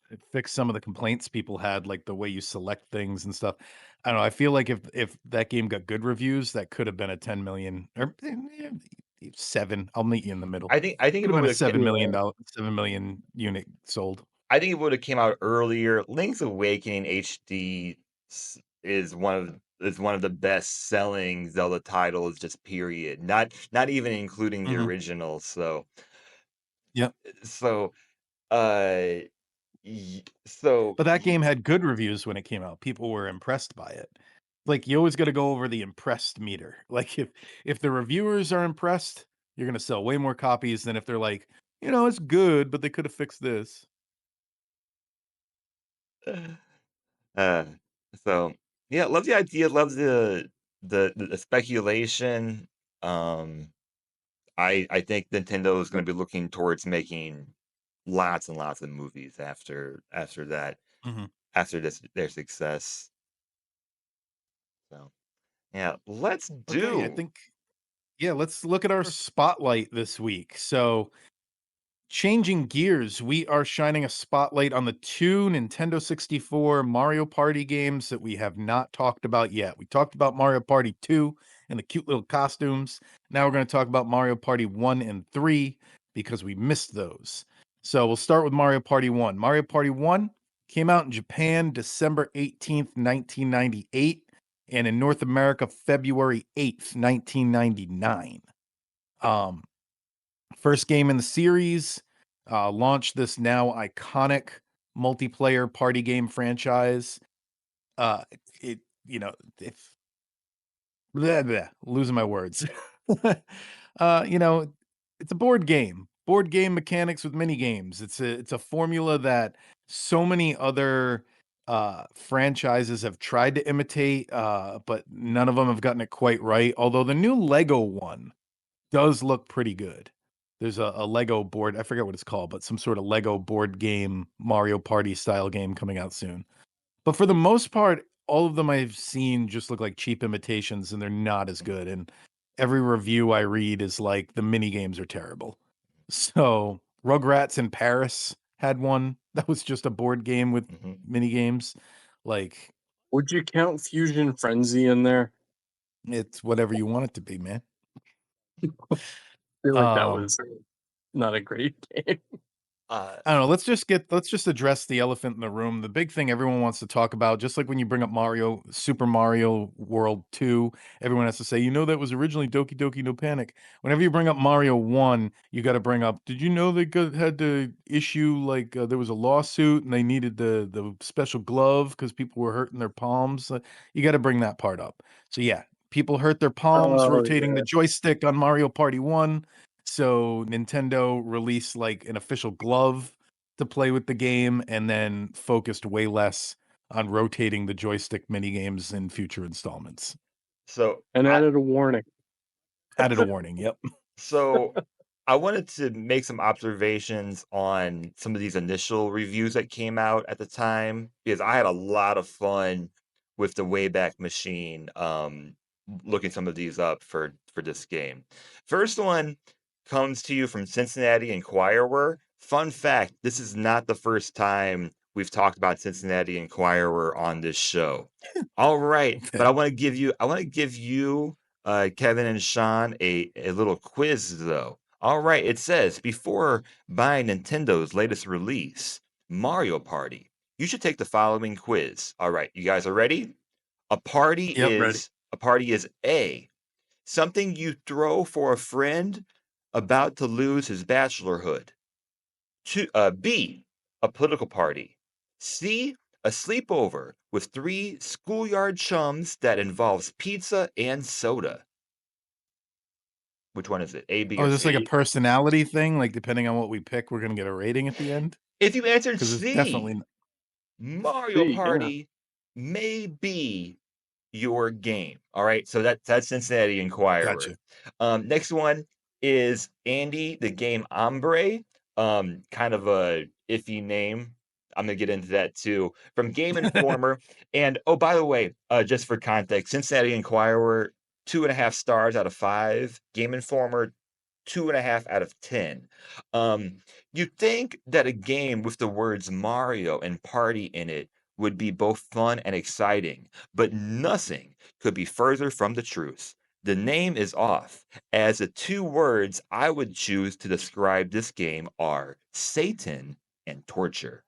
it fixed some of the complaints people had, like the way you select things and stuff. I don't know. I feel like if that game got good reviews, that could have been a 10 million or seven. I'll meet you in the middle. I think Could if have it been a would have 7 million unit sold. I think it would have came out earlier. Link's Awakening HD is one of the best selling Zelda titles, just period. Not even including the Mhm. original. Yep. So uh so But that game had good reviews when it came out. People were impressed by it. Like, you always gotta go over the impressed meter. Like, if the reviewers are impressed, you're gonna sell way more copies than if they're like, "It's good, but they could have fixed this." Uh, so yeah, love the idea, love the speculation. Um, I think Nintendo is going to be looking towards making lots and lots of movies after that, Mhm. after this their success. So yeah, let's Okay, I do. think yeah, let's look at our spotlight this week. So, changing gears, we are shining a spotlight on the 2 Nintendo 64 Mario Party games that we have not talked about yet. We talked about Mario Party 2 and the cute little costumes. Now we're going to talk about Mario Party 1 and 3 because we missed those. So we'll start with Mario Party 1. Mario Party 1 came out in Japan December 18th, 1998, and in North America February 8th, 1999. Um, First game in the series, launched this now iconic multiplayer party game franchise. Uh, it, if losing my words. uh, you know, it's a board game. Board game mechanics with mini games. It's a formula that so many other franchises have tried to imitate, but none of them have gotten it quite right. Although the new Lego one does look pretty good. There's a Lego board, I forget what it's called, but some sort of Lego board game, Mario Party style game coming out soon. But for the most part, all of them I've seen just look like cheap imitations and they're not as good. And every review I read is like the mini games are terrible. So Rugrats in Paris had one that was just a board game with Mhm. mini games. Like Would you count Fusion Frenzy in there? it's whatever you want it to be, man. I feel like that Um, was not a great game. Uh, I don't know. Let's just address the elephant in the room. The big thing everyone wants to talk about, just like when you bring up Super Mario World 2, everyone has to say, you know, that was originally Doki Doki No Panic. Whenever you bring up Mario 1, you got to bring up, did you know they had to issue like there was a lawsuit and they needed the special glove because people were hurting their palms? You got to bring that part up. So yeah, people hurt their palms Oh rotating yeah. the joystick on Mario Party 1. So Nintendo released like an official glove to play with the game and then focused way less on rotating the joystick mini games in future installments. so And I added a warning. Added a warning. Yep. so I wanted to make some observations on some of these initial reviews that came out at the time because I had a lot of fun with the Wayback Machine, looking some of these up for this game. First one comes to you from Cincinnati Enquirer. Fun fact: this is not the first time we've talked about Cincinnati Enquirer on this show. All right, but Okay. I want to give you Kevin and Shawn a little quiz though. All right, it says before buying Nintendo's latest release, Mario Party, you should take the following quiz. All right, you guys are ready? Yep. Ready. A party is A, something you throw for a friend about to lose his bachelorhood. B, a political party. C, a sleepover with 3 schoolyard chums that involves pizza and soda. Which one is it? A, B, Oh, or is this like a C? personality thing? Like depending on what we pick, we're gonna get a rating at the end? If you answered Because it's definitely C, Mario C, yeah. Party may be your game. All right, so that's Cincinnati Enquirer. gotcha. Next one is Andy the Game Hombre. Kind of a iffy name. I'm gonna get into that too. From Game Informer. And oh, by the way, just for context, Cincinnati Enquirer, 2.5 stars out of 5. Game Informer, 2.5 out of 10. You'd think that a game with the words Mario and Party in it would be both fun and exciting, but nothing could be further from the truth. The name is off, as the 2 words I would choose to describe this game are Satan and torture.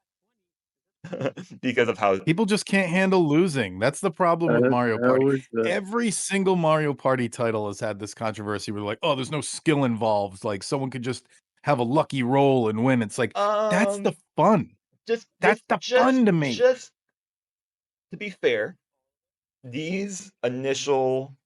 Because of how People just can't handle losing. That's the problem with Mario That Party. was the Every single Mario Party title has had this controversy where like, oh, there's no skill involved. Like someone could just have a lucky roll and win. It's like that's the um fun. just That's just the just fun to me. just to be fair, these initial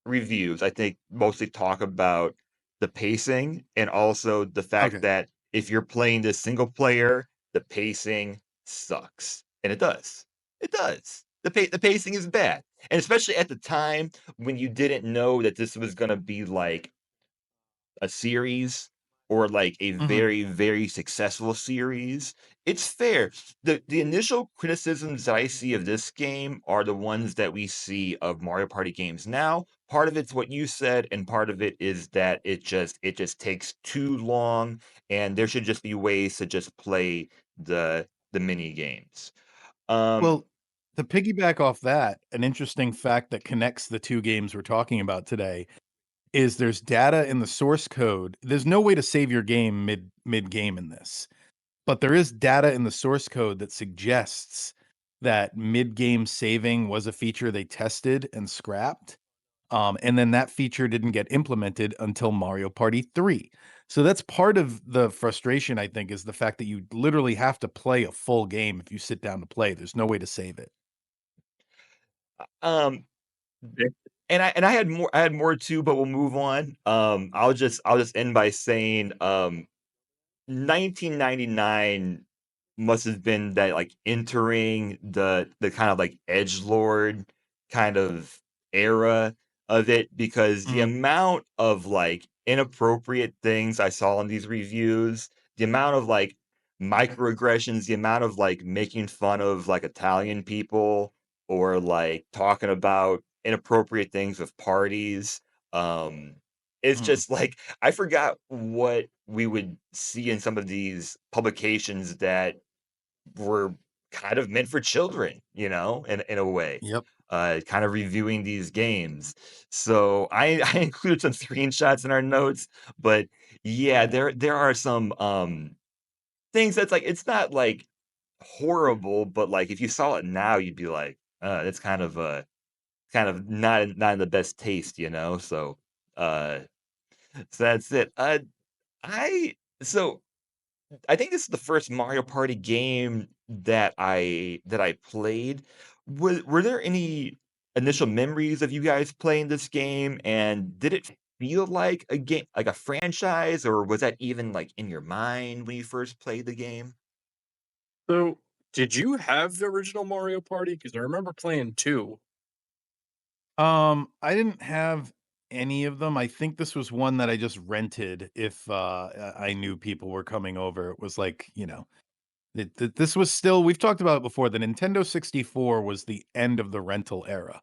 reviews, I think, mostly talk about the pacing and also the fact Okay. that if you're playing this single player, the pacing sucks. And it does. It does. The pacing is bad. And especially at the time when you didn't know that this was going to be like a series or like a Mhm. very, very successful series, it's fair. The initial criticisms that I see of this game are the ones that we see of Mario Party games now. Part of it's what you said, and part of it is that it just takes too long, and there should just be ways to just play the mini games. Um, Well, to piggyback off that, an interesting fact that connects the 2 games we're talking about today is there's data in the source code. There's no way to save your game mid-game in this. But there is data in the source code that suggests that mid-game saving was a feature they tested and scrapped. And then that feature didn't get implemented until Mario Party 3. So that's part of the frustration, I think, is the fact that you literally have to play a full game if you sit down to play. There's no way to save it. um, and I had more too, but we'll move on. I'll just end by saying 1999 must have been that, like, entering the kind of, like, edgelord kind of era of it, because the Mhm, amount of, like, inappropriate things I saw in these reviews, the amount of, like, microaggressions, the amount of, like, making fun of, like, Italian people or, like, talking about inappropriate things with parties, it's mhm. just, like, I forgot what we would see in some of these publications that were kind of meant for children, in a way, Yep. kind of reviewing these games. So I included some screenshots in our notes, but yeah, there are some things that's like it's not like horrible, but like if you saw it now, you'd be like, that's kind of not in the best taste, you know. Uh so that's it. I so I think this is the first Mario Party game that I played. Were there any initial memories of you guys playing this game, and did it feel like a game, like a franchise, or was that even like in your mind when you first played the game? So, did you have the original Mario Party? Because I remember playing 2. I didn't have any of them. I think this was one that I just rented if I knew people were coming over. It was like, this was still, we've talked about it before. The Nintendo 64 was the end of the rental era.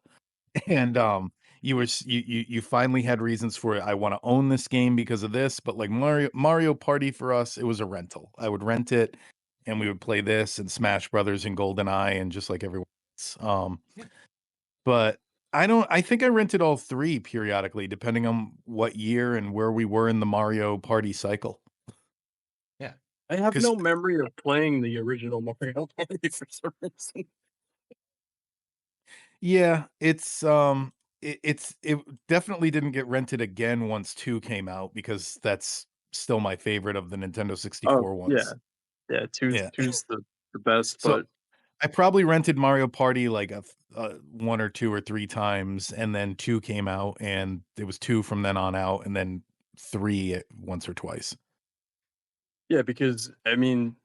And you finally had reasons for it. I want to own this game because of this, but like Mario Party for us, it was a rental. I would rent it and we would play this and Smash Brothers and GoldenEye and just like everyone else. Yeah, But I think I rented all 3 periodically depending on what year and where we were in the Mario Party cycle. yeah. I have Because no memory of playing the original Mario Party for some reason. yeah, it definitely didn't get rented again once 2 came out because that's still my favorite of the Nintendo Oh, 64 yeah. ones. Yeah, two's Yeah. two's the best, So, but I probably rented Mario Party like 1 or 2 or 3 times, and then 2 came out, and it was 2 from then on out, and then 3 once or twice. yeah, because, I mean,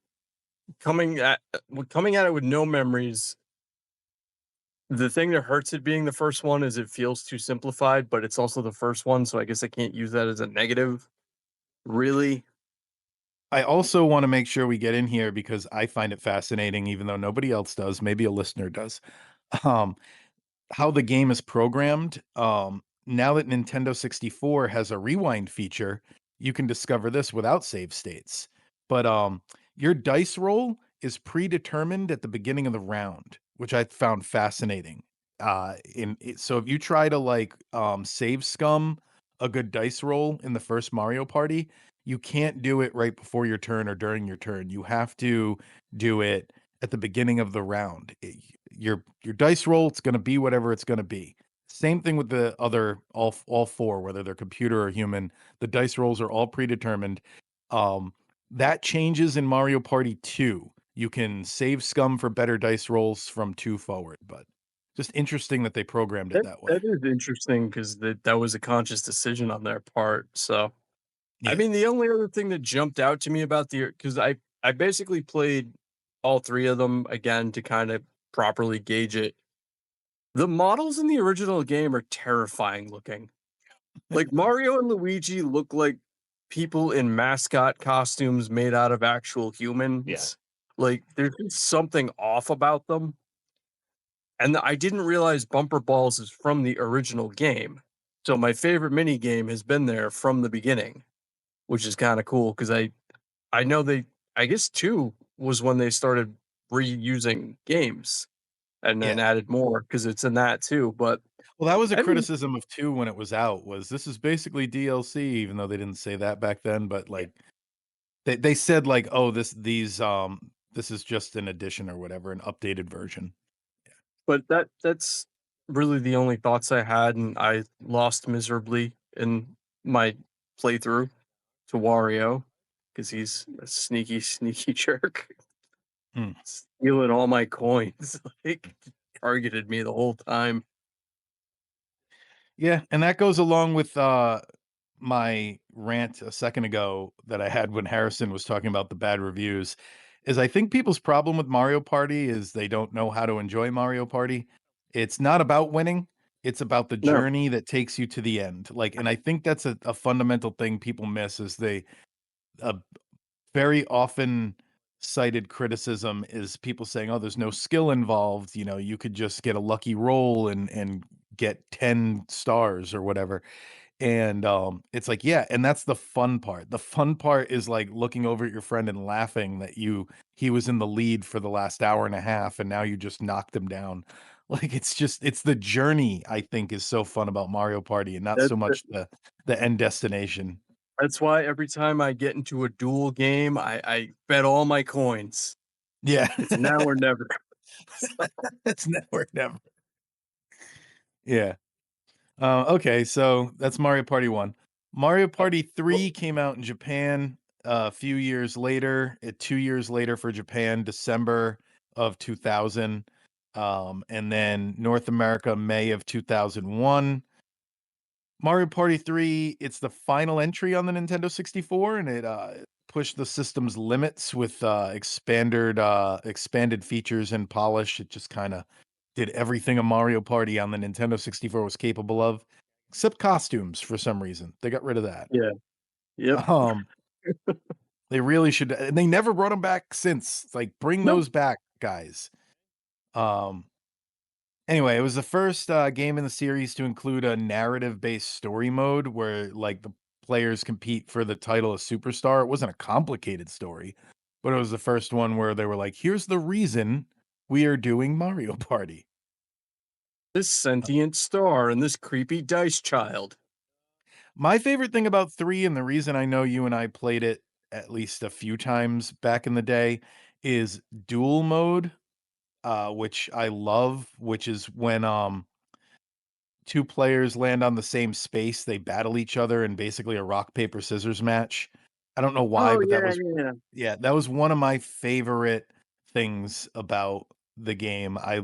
coming at it with no memories, the thing that hurts it being the first one is it feels too simplified, but it's also the first one, so I guess I can't use that as a negative, really. I also wanna make sure we get in here because I find it fascinating even though nobody else does, maybe a listener does. Um, how the game is programmed. Now that Nintendo 64 has a rewind feature, you can discover this without save states. But your dice roll is predetermined at the beginning of the round, which I found fascinating. So if you try to like save scum a good dice roll in the first Mario Party, you can't do it right before your turn or during your turn. You have to do it at the beginning of the round. Your dice roll, it's gonna be whatever it's gonna be. Same thing with the other all 4, whether they're computer or human, the dice rolls are all predetermined. Um, that changes in Mario Party 2. You can save scum for better dice rolls from 2 forward, but just interesting that they programmed it that That way. is interesting because that was a conscious decision on their part, so I Yeah. mean, the only other thing that jumped out to me about the because I basically played all 3 of them again to kind of properly gauge it. The models in the original game are terrifying looking. Like, Mario and Luigi look like people in mascot costumes made out of actual Yeah. humans. Like, there's just something off about them, and I didn't realize Bumper Balls is from the original game. So my favorite mini game has been there from the beginning, which is kinda cool because I know I guess 2 was when they started reusing games and then Yeah. added more because it's in that too, but Well, that was a I mean, criticism of 2 when it was out, was this is basically DLC, even though they didn't say that back then, but, Yeah. like, they said, like, "Oh, this is just an addition or whatever, an updated version." but that's really the only thoughts I had, and I lost miserably in my playthrough to Wario because he's a sneaky, sneaky jerk, Hmm. stealing all my coins, like, targeted me the whole time. Yeah, and that goes along with, my rant a second ago that I had when Harrison was talking about the bad reviews. is I think people's problem with Mario Party is they don't know how to enjoy Mario Party. It's not about winning, it's about the No, journey that takes you to the end. Like, and I think that's a fundamental thing people miss is a very often cited criticism is people saying, "Oh, there's no skill involved, you know, you could just get a lucky roll and get 10 stars or whatever." And, it's like, yeah, and that's the fun part. The fun part is, like, looking over at your friend and laughing that he was in the lead for the last hour and a half, and now you just knocked him down. Like, it's the journey, I think, is so fun about Mario Party and not that, so that much the end destination. that's why every time I get into a duel game, I bet all my coins. Yeah. It's now or never. So, It's never never. Yeah. Okay, so that's Mario Party 1. Mario Party well, 3 came out in Japan a few years later, 2 years later for Japan, December of 2000, and then North America, May of 2001. Mario Party 3, it's the final entry on the Nintendo 64, and it, pushed the system's limits with, expanded features and polish. It just kinda did everything a Mario Party on the Nintendo 64 was capable of, except costumes for some reason. They got rid of that. yeah, yep. Um, they really should and they never brought them back since. It's like, bring No, those back, guys. Um Anyway, it was the first, game in the series to include a narrative-based story mode where, like, the players compete for the title of superstar. It wasn't a complicated story, but it was the first one where they were like, "Here's the reason we are doing Mario Party." this sentient star and this creepy dice child. My favorite thing about 3, and the reason I know you and I played it at least a few times back in the day, is duel mode, which I love, which is when, 2 players land on the same space, they battle each other in basically a rock, paper, scissors match. I don't know why, Oh but that yeah, was yeah. yeah, that was one of my favorite things about the game. I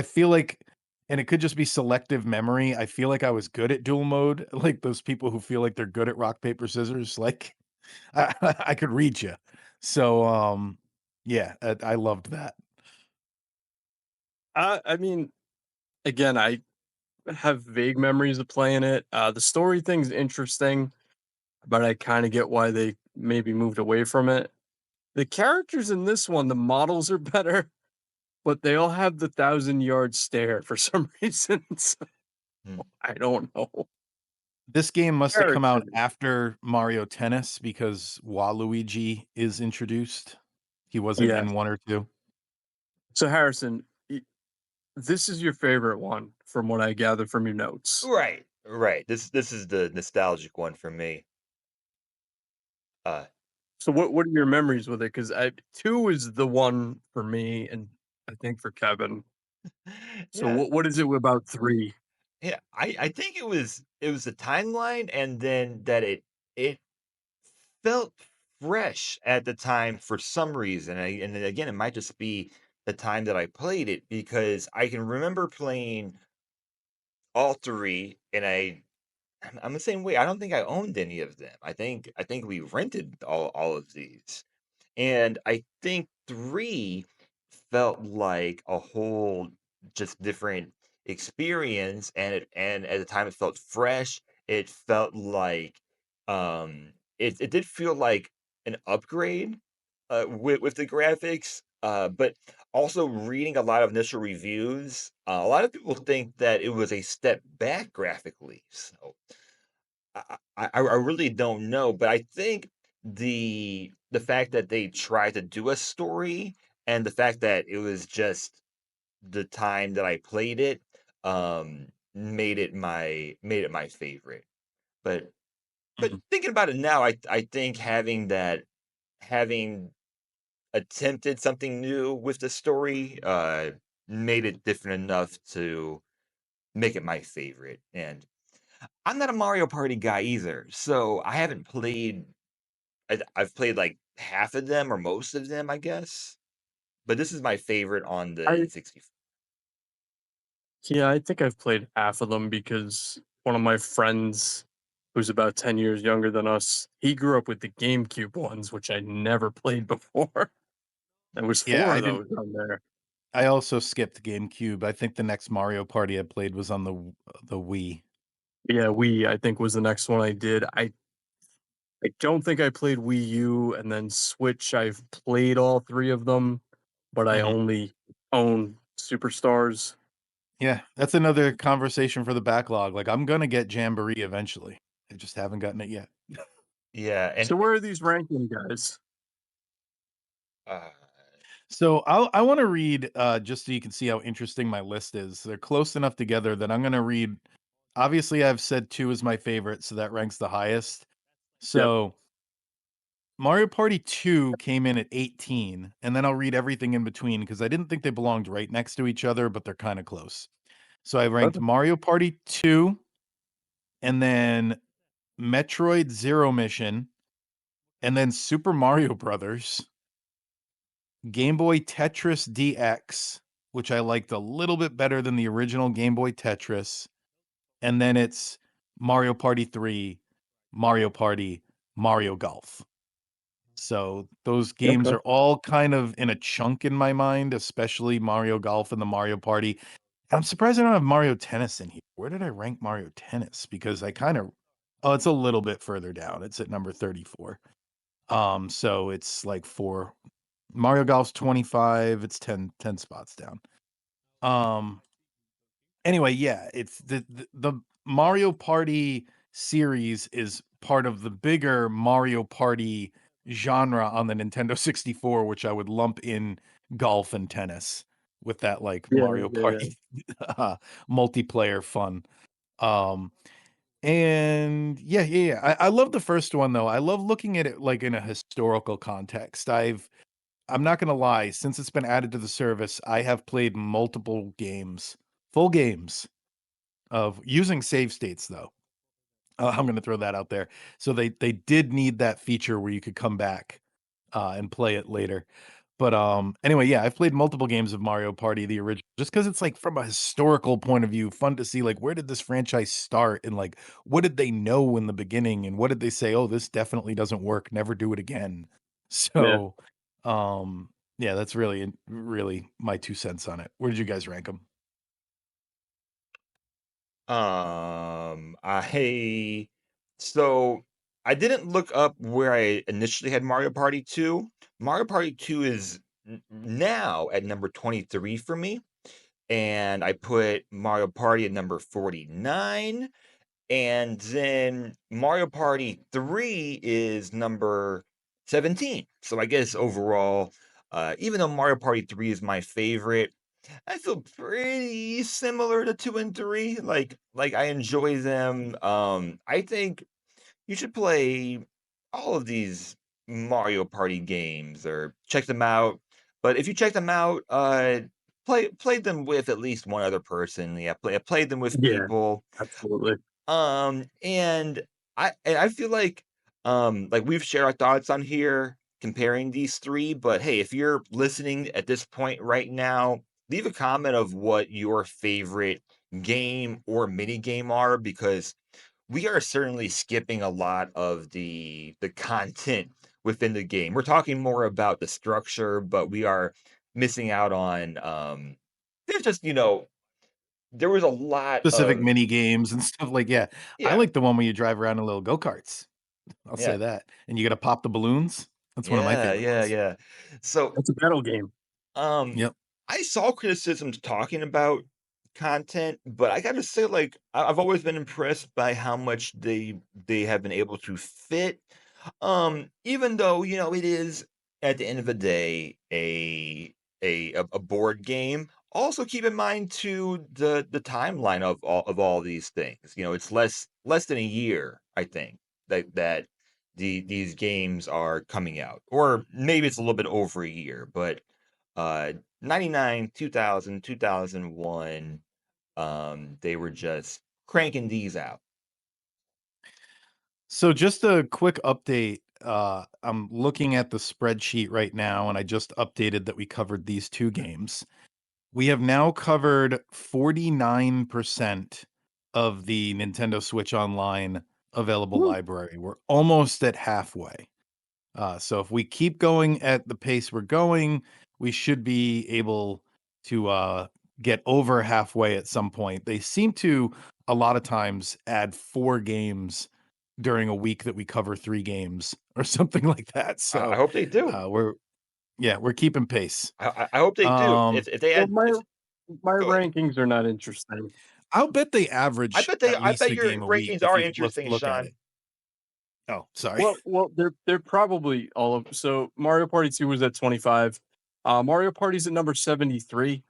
feel like and it could just be selective memory, I feel like I was good at duel mode, like those people who feel like they're good at rock, paper, scissors, like, I could read you. So, yeah, I loved that. I mean, again, I have vague memories of playing it. The story thing's interesting, but I kind of get why they maybe moved away from it. The characters in this one, the models are better, but they all have the 1,000-yard stare for some reason. So Hmm. I don't know. This game must have come out Characters. after Mario Tennis because Waluigi is introduced. He wasn't Yes. in 1 or 2. So Harrison, this is your favorite one from what I gather from your notes. Right, right. This is the nostalgic one for me. Uh, So what are your memories with it? Because I two is the one for me, and I think for Kevin. So yeah, what is it about three? yeah. I think it was the timeline, and then that it felt fresh at the time for some reason. And then again, it might just be the time that I played it because I can remember playing all three, and I'm the same way. I don't think I owned any of them. I think we rented all of these. And I think 3 felt like a whole just different experience, and at the time it felt fresh. It felt like, it did feel like an upgrade, with the graphics, but also reading a lot of initial reviews, a lot of people think that it was a step back graphically, so I really don't know, but I think the fact that they tried to do a story and the fact that it was just the time that I played it, made it my favorite. But Mhm. thinking about it now, I think having attempted something new with the story, made it different enough to make it my favorite, and I'm not a Mario Party guy either, so I haven't played I've played, like, half of them or most of them, I guess, but this is my favorite on the I N64. Yeah, I think I've played half of them because one of my friends, who's about 10 years younger than us, he grew up with the GameCube ones, which I never played before. There was Yeah, 4 I of didn't. those on there. I also skipped GameCube. I think the next Mario Party I played was on the Wii. Yeah, Wii, I think, was the next one I did. I don't think I played Wii U, and then Switch, I've played all 3 of them, but I Mhm. only own Superstars. Yeah, that's another conversation for the backlog. Like, I'm gonna get Jamboree eventually. I just haven't gotten it yet. Yeah, and So where are these ranking, guys? uh, So I want to read just so you can see how interesting my list is. They're close enough together that I'm going to read. Obviously, I've said 2 is my favorite, so that ranks the highest. Yep. So Mario Party 2 came in at 18, and then I'll read everything in between because I didn't think they belonged right next to each other, but they're kind of close. So I ranked Okay. Mario Party 2, and then Metroid Zero Mission, and then Super Mario Brothers, Game Boy Tetris DX, which I liked a little bit better than the original Game Boy Tetris, and then it's Mario Party 3, Mario Party, Mario Golf. So those games Okay. are all kind of in a chunk in my mind, especially Mario Golf and the Mario Party. And I'm surprised I don't have Mario Tennis in here. Where did I rank Mario Tennis? Because I kind of oh, it's a little bit further down. It's at number 34. So it's like 4 Mario Golf's 25, it's 10 spots down. Um, anyway, yeah, it's the Mario Party series is part of the bigger Mario Party genre on the Nintendo 64, which I would lump in golf and tennis with that like Yeah, Mario yeah, yeah. Party multiplayer fun. Um, and yeah. I love the first one though. I love looking at it like in a historical context. I'm not gonna lie, since it's been added to the service, I have played multiple games, full games of using save states though. I'm gonna throw that out there. So they did need that feature where you could come back and play it later. But anyway, yeah, I've played multiple games of Mario Party, the original, just because it's like from a historical point of view, fun to see like where did this franchise start and like what did they know in the beginning and what did they say, oh, this definitely doesn't work, never do it again. Yeah. So yeah, that's really my 2 cents on it. Where did you guys rank them? I so I didn't look up where I initially had Mario Party 2. Mario Party 2 is now at number 23 for me, and I put Mario Party at number 49, and then Mario Party 3 is number 17. So I guess overall, even though Mario Party 3 is my favorite, I feel pretty similar to 2 and 3. Like I enjoy them. I think you should play all of these Mario Party games or check them out. But if you check them out, play them with at least one other person. Yeah, play them with Yeah, people. absolutely. And I feel like we've shared our thoughts on here comparing these 3, but hey, if you're listening at this point right now, leave a comment of what your favorite game or mini game are because we are certainly skipping a lot of the content within the game. We're talking more about the structure, but we are missing out on there's just, there was a lot Specific of mini games and stuff like yeah. I yeah, like the one where you drive around in little go-karts. I'll say yeah. that. And you gotta pop the balloons. That's one of my Yeah, favorite yeah, ones. yeah. So, That's a battle game. um, Yep. I saw criticisms talking about content, but I gotta say, like, I've always been impressed by how much they have been able to fit. Even though, it is at the end of the day a board game. Also keep in mind too the timeline of all these things. It's less than a year, I think, that these games are coming out. Or maybe it's a little bit over a year, but 99, 2000, 2001, they were just cranking these out. So just a quick update. I'm looking at the spreadsheet right now, and I just updated that we covered these 2 games. We have now covered 49% of the Nintendo Switch Online available Woo. library. We're almost at halfway. So if we keep going at the pace we're going, we should be able to get over halfway at some point. They seem to a lot of times add 4 games during a week that we cover 3 games or something like that. I So hope they do. we're keeping pace. I hope they do. Um, If they Well, add, my go ahead. rankings are not interesting. I'll bet they average at I least bet a your game a week rankings if are you interesting, look at Shawn. it. Oh, sorry. Well, they're probably all of. So Mario Party 2 was at 25. Mario Party's at number 73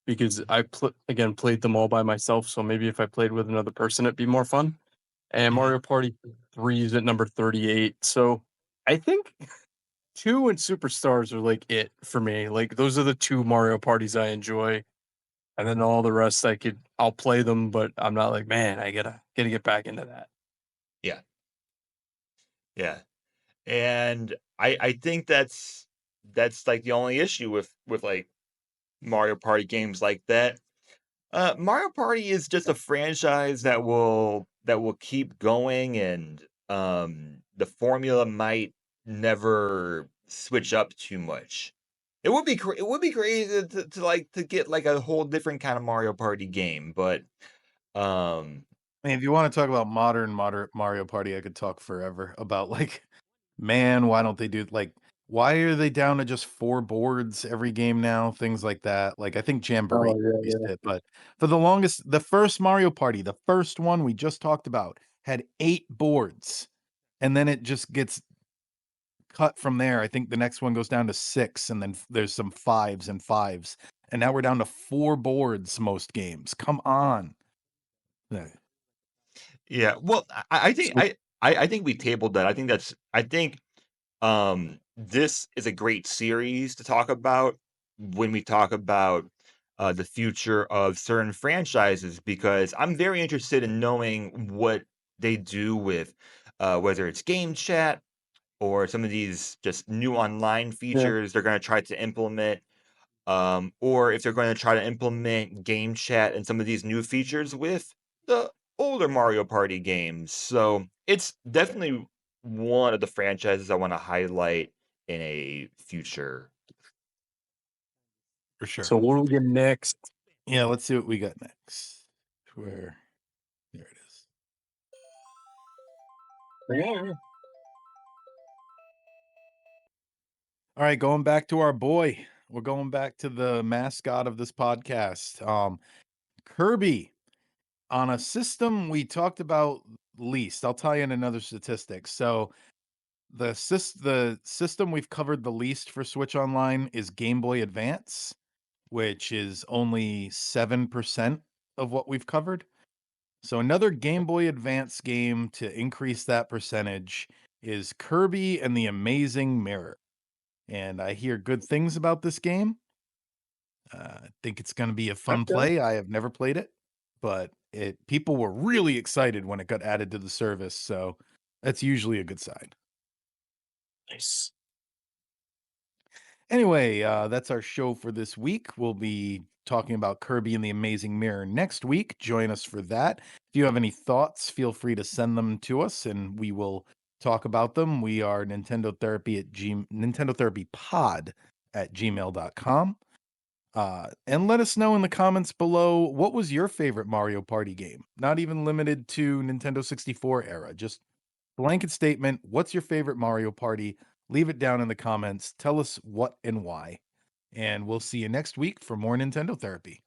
because I again played them all by myself. So maybe if I played with another person, it'd be more fun. And Mhm. Mario Party 3 is at number 38. So I think 2 and Superstars are like it for me. Like those are the 2 Mario parties I enjoy. And then all the rest I'll play them, but I'm not like, man, I gotta get back into that. Yeah, yeah. And I think that's like the only issue with like Mario Party games like that. Mario Party is just a franchise that will keep going, and the formula might never switch up too much. It would be great to get like a whole different kind of Mario Party game, but um I mean, if you want to talk about modern Mario Party, I could talk forever about like, man, why don't they do like why are they down to just 4 boards every game now? Things like that. Like I think Jamboree Oh yeah, increased yeah. it, but for the longest, the first Mario Party, the first one we just talked about, had 8 boards, and then it just gets cut from there. I think the next one goes down to 6, and then there's some 5s and 5s, and now we're down to 4 boards most games. Come on. Yeah. yeah, well, So I think we tabled that. I think this is a great series to talk about when we talk about the future of certain franchises, because I'm very interested in knowing what they do with whether it's game chat or some of these just new online yeah. features they're going to try to implement, or if they're going to try to implement game chat and some of these new features with the older Mario Party games. So it's definitely one of the franchises I want to highlight in a future. For sure. So what do we get next? Yeah, let's see what we got next. Where there it is. Yeah. All right, going back to our boy. We're going back to the mascot of this podcast. Kirby on a system we talked about least. I'll tell you in another statistic. So the system we've covered the least for Switch Online is Game Boy Advance, which is only 7% of what we've covered. So another Game Boy Advance game to increase that percentage is Kirby and the Amazing Mirror. And I hear good things about this game. I think it's going to be a fun Okay. play. I have never played it, but people were really excited when it got added to the service, so that's usually a good sign. Nice. Anyway, that's our show for this week. We'll be talking about Kirby and the Amazing Mirror next week. Join us for that. If you have any thoughts, feel free to send them to us and we will talk about them. We are Nintendo Therapy Nintendo Therapy Pod at gmail.com. And let us know in the comments below, what was your favorite Mario Party game? Not even limited to Nintendo 64 era, just blanket statement. What's your favorite Mario Party? Leave it down in the comments. Tell us what and why. And we'll see you next week for more Nintendo Therapy.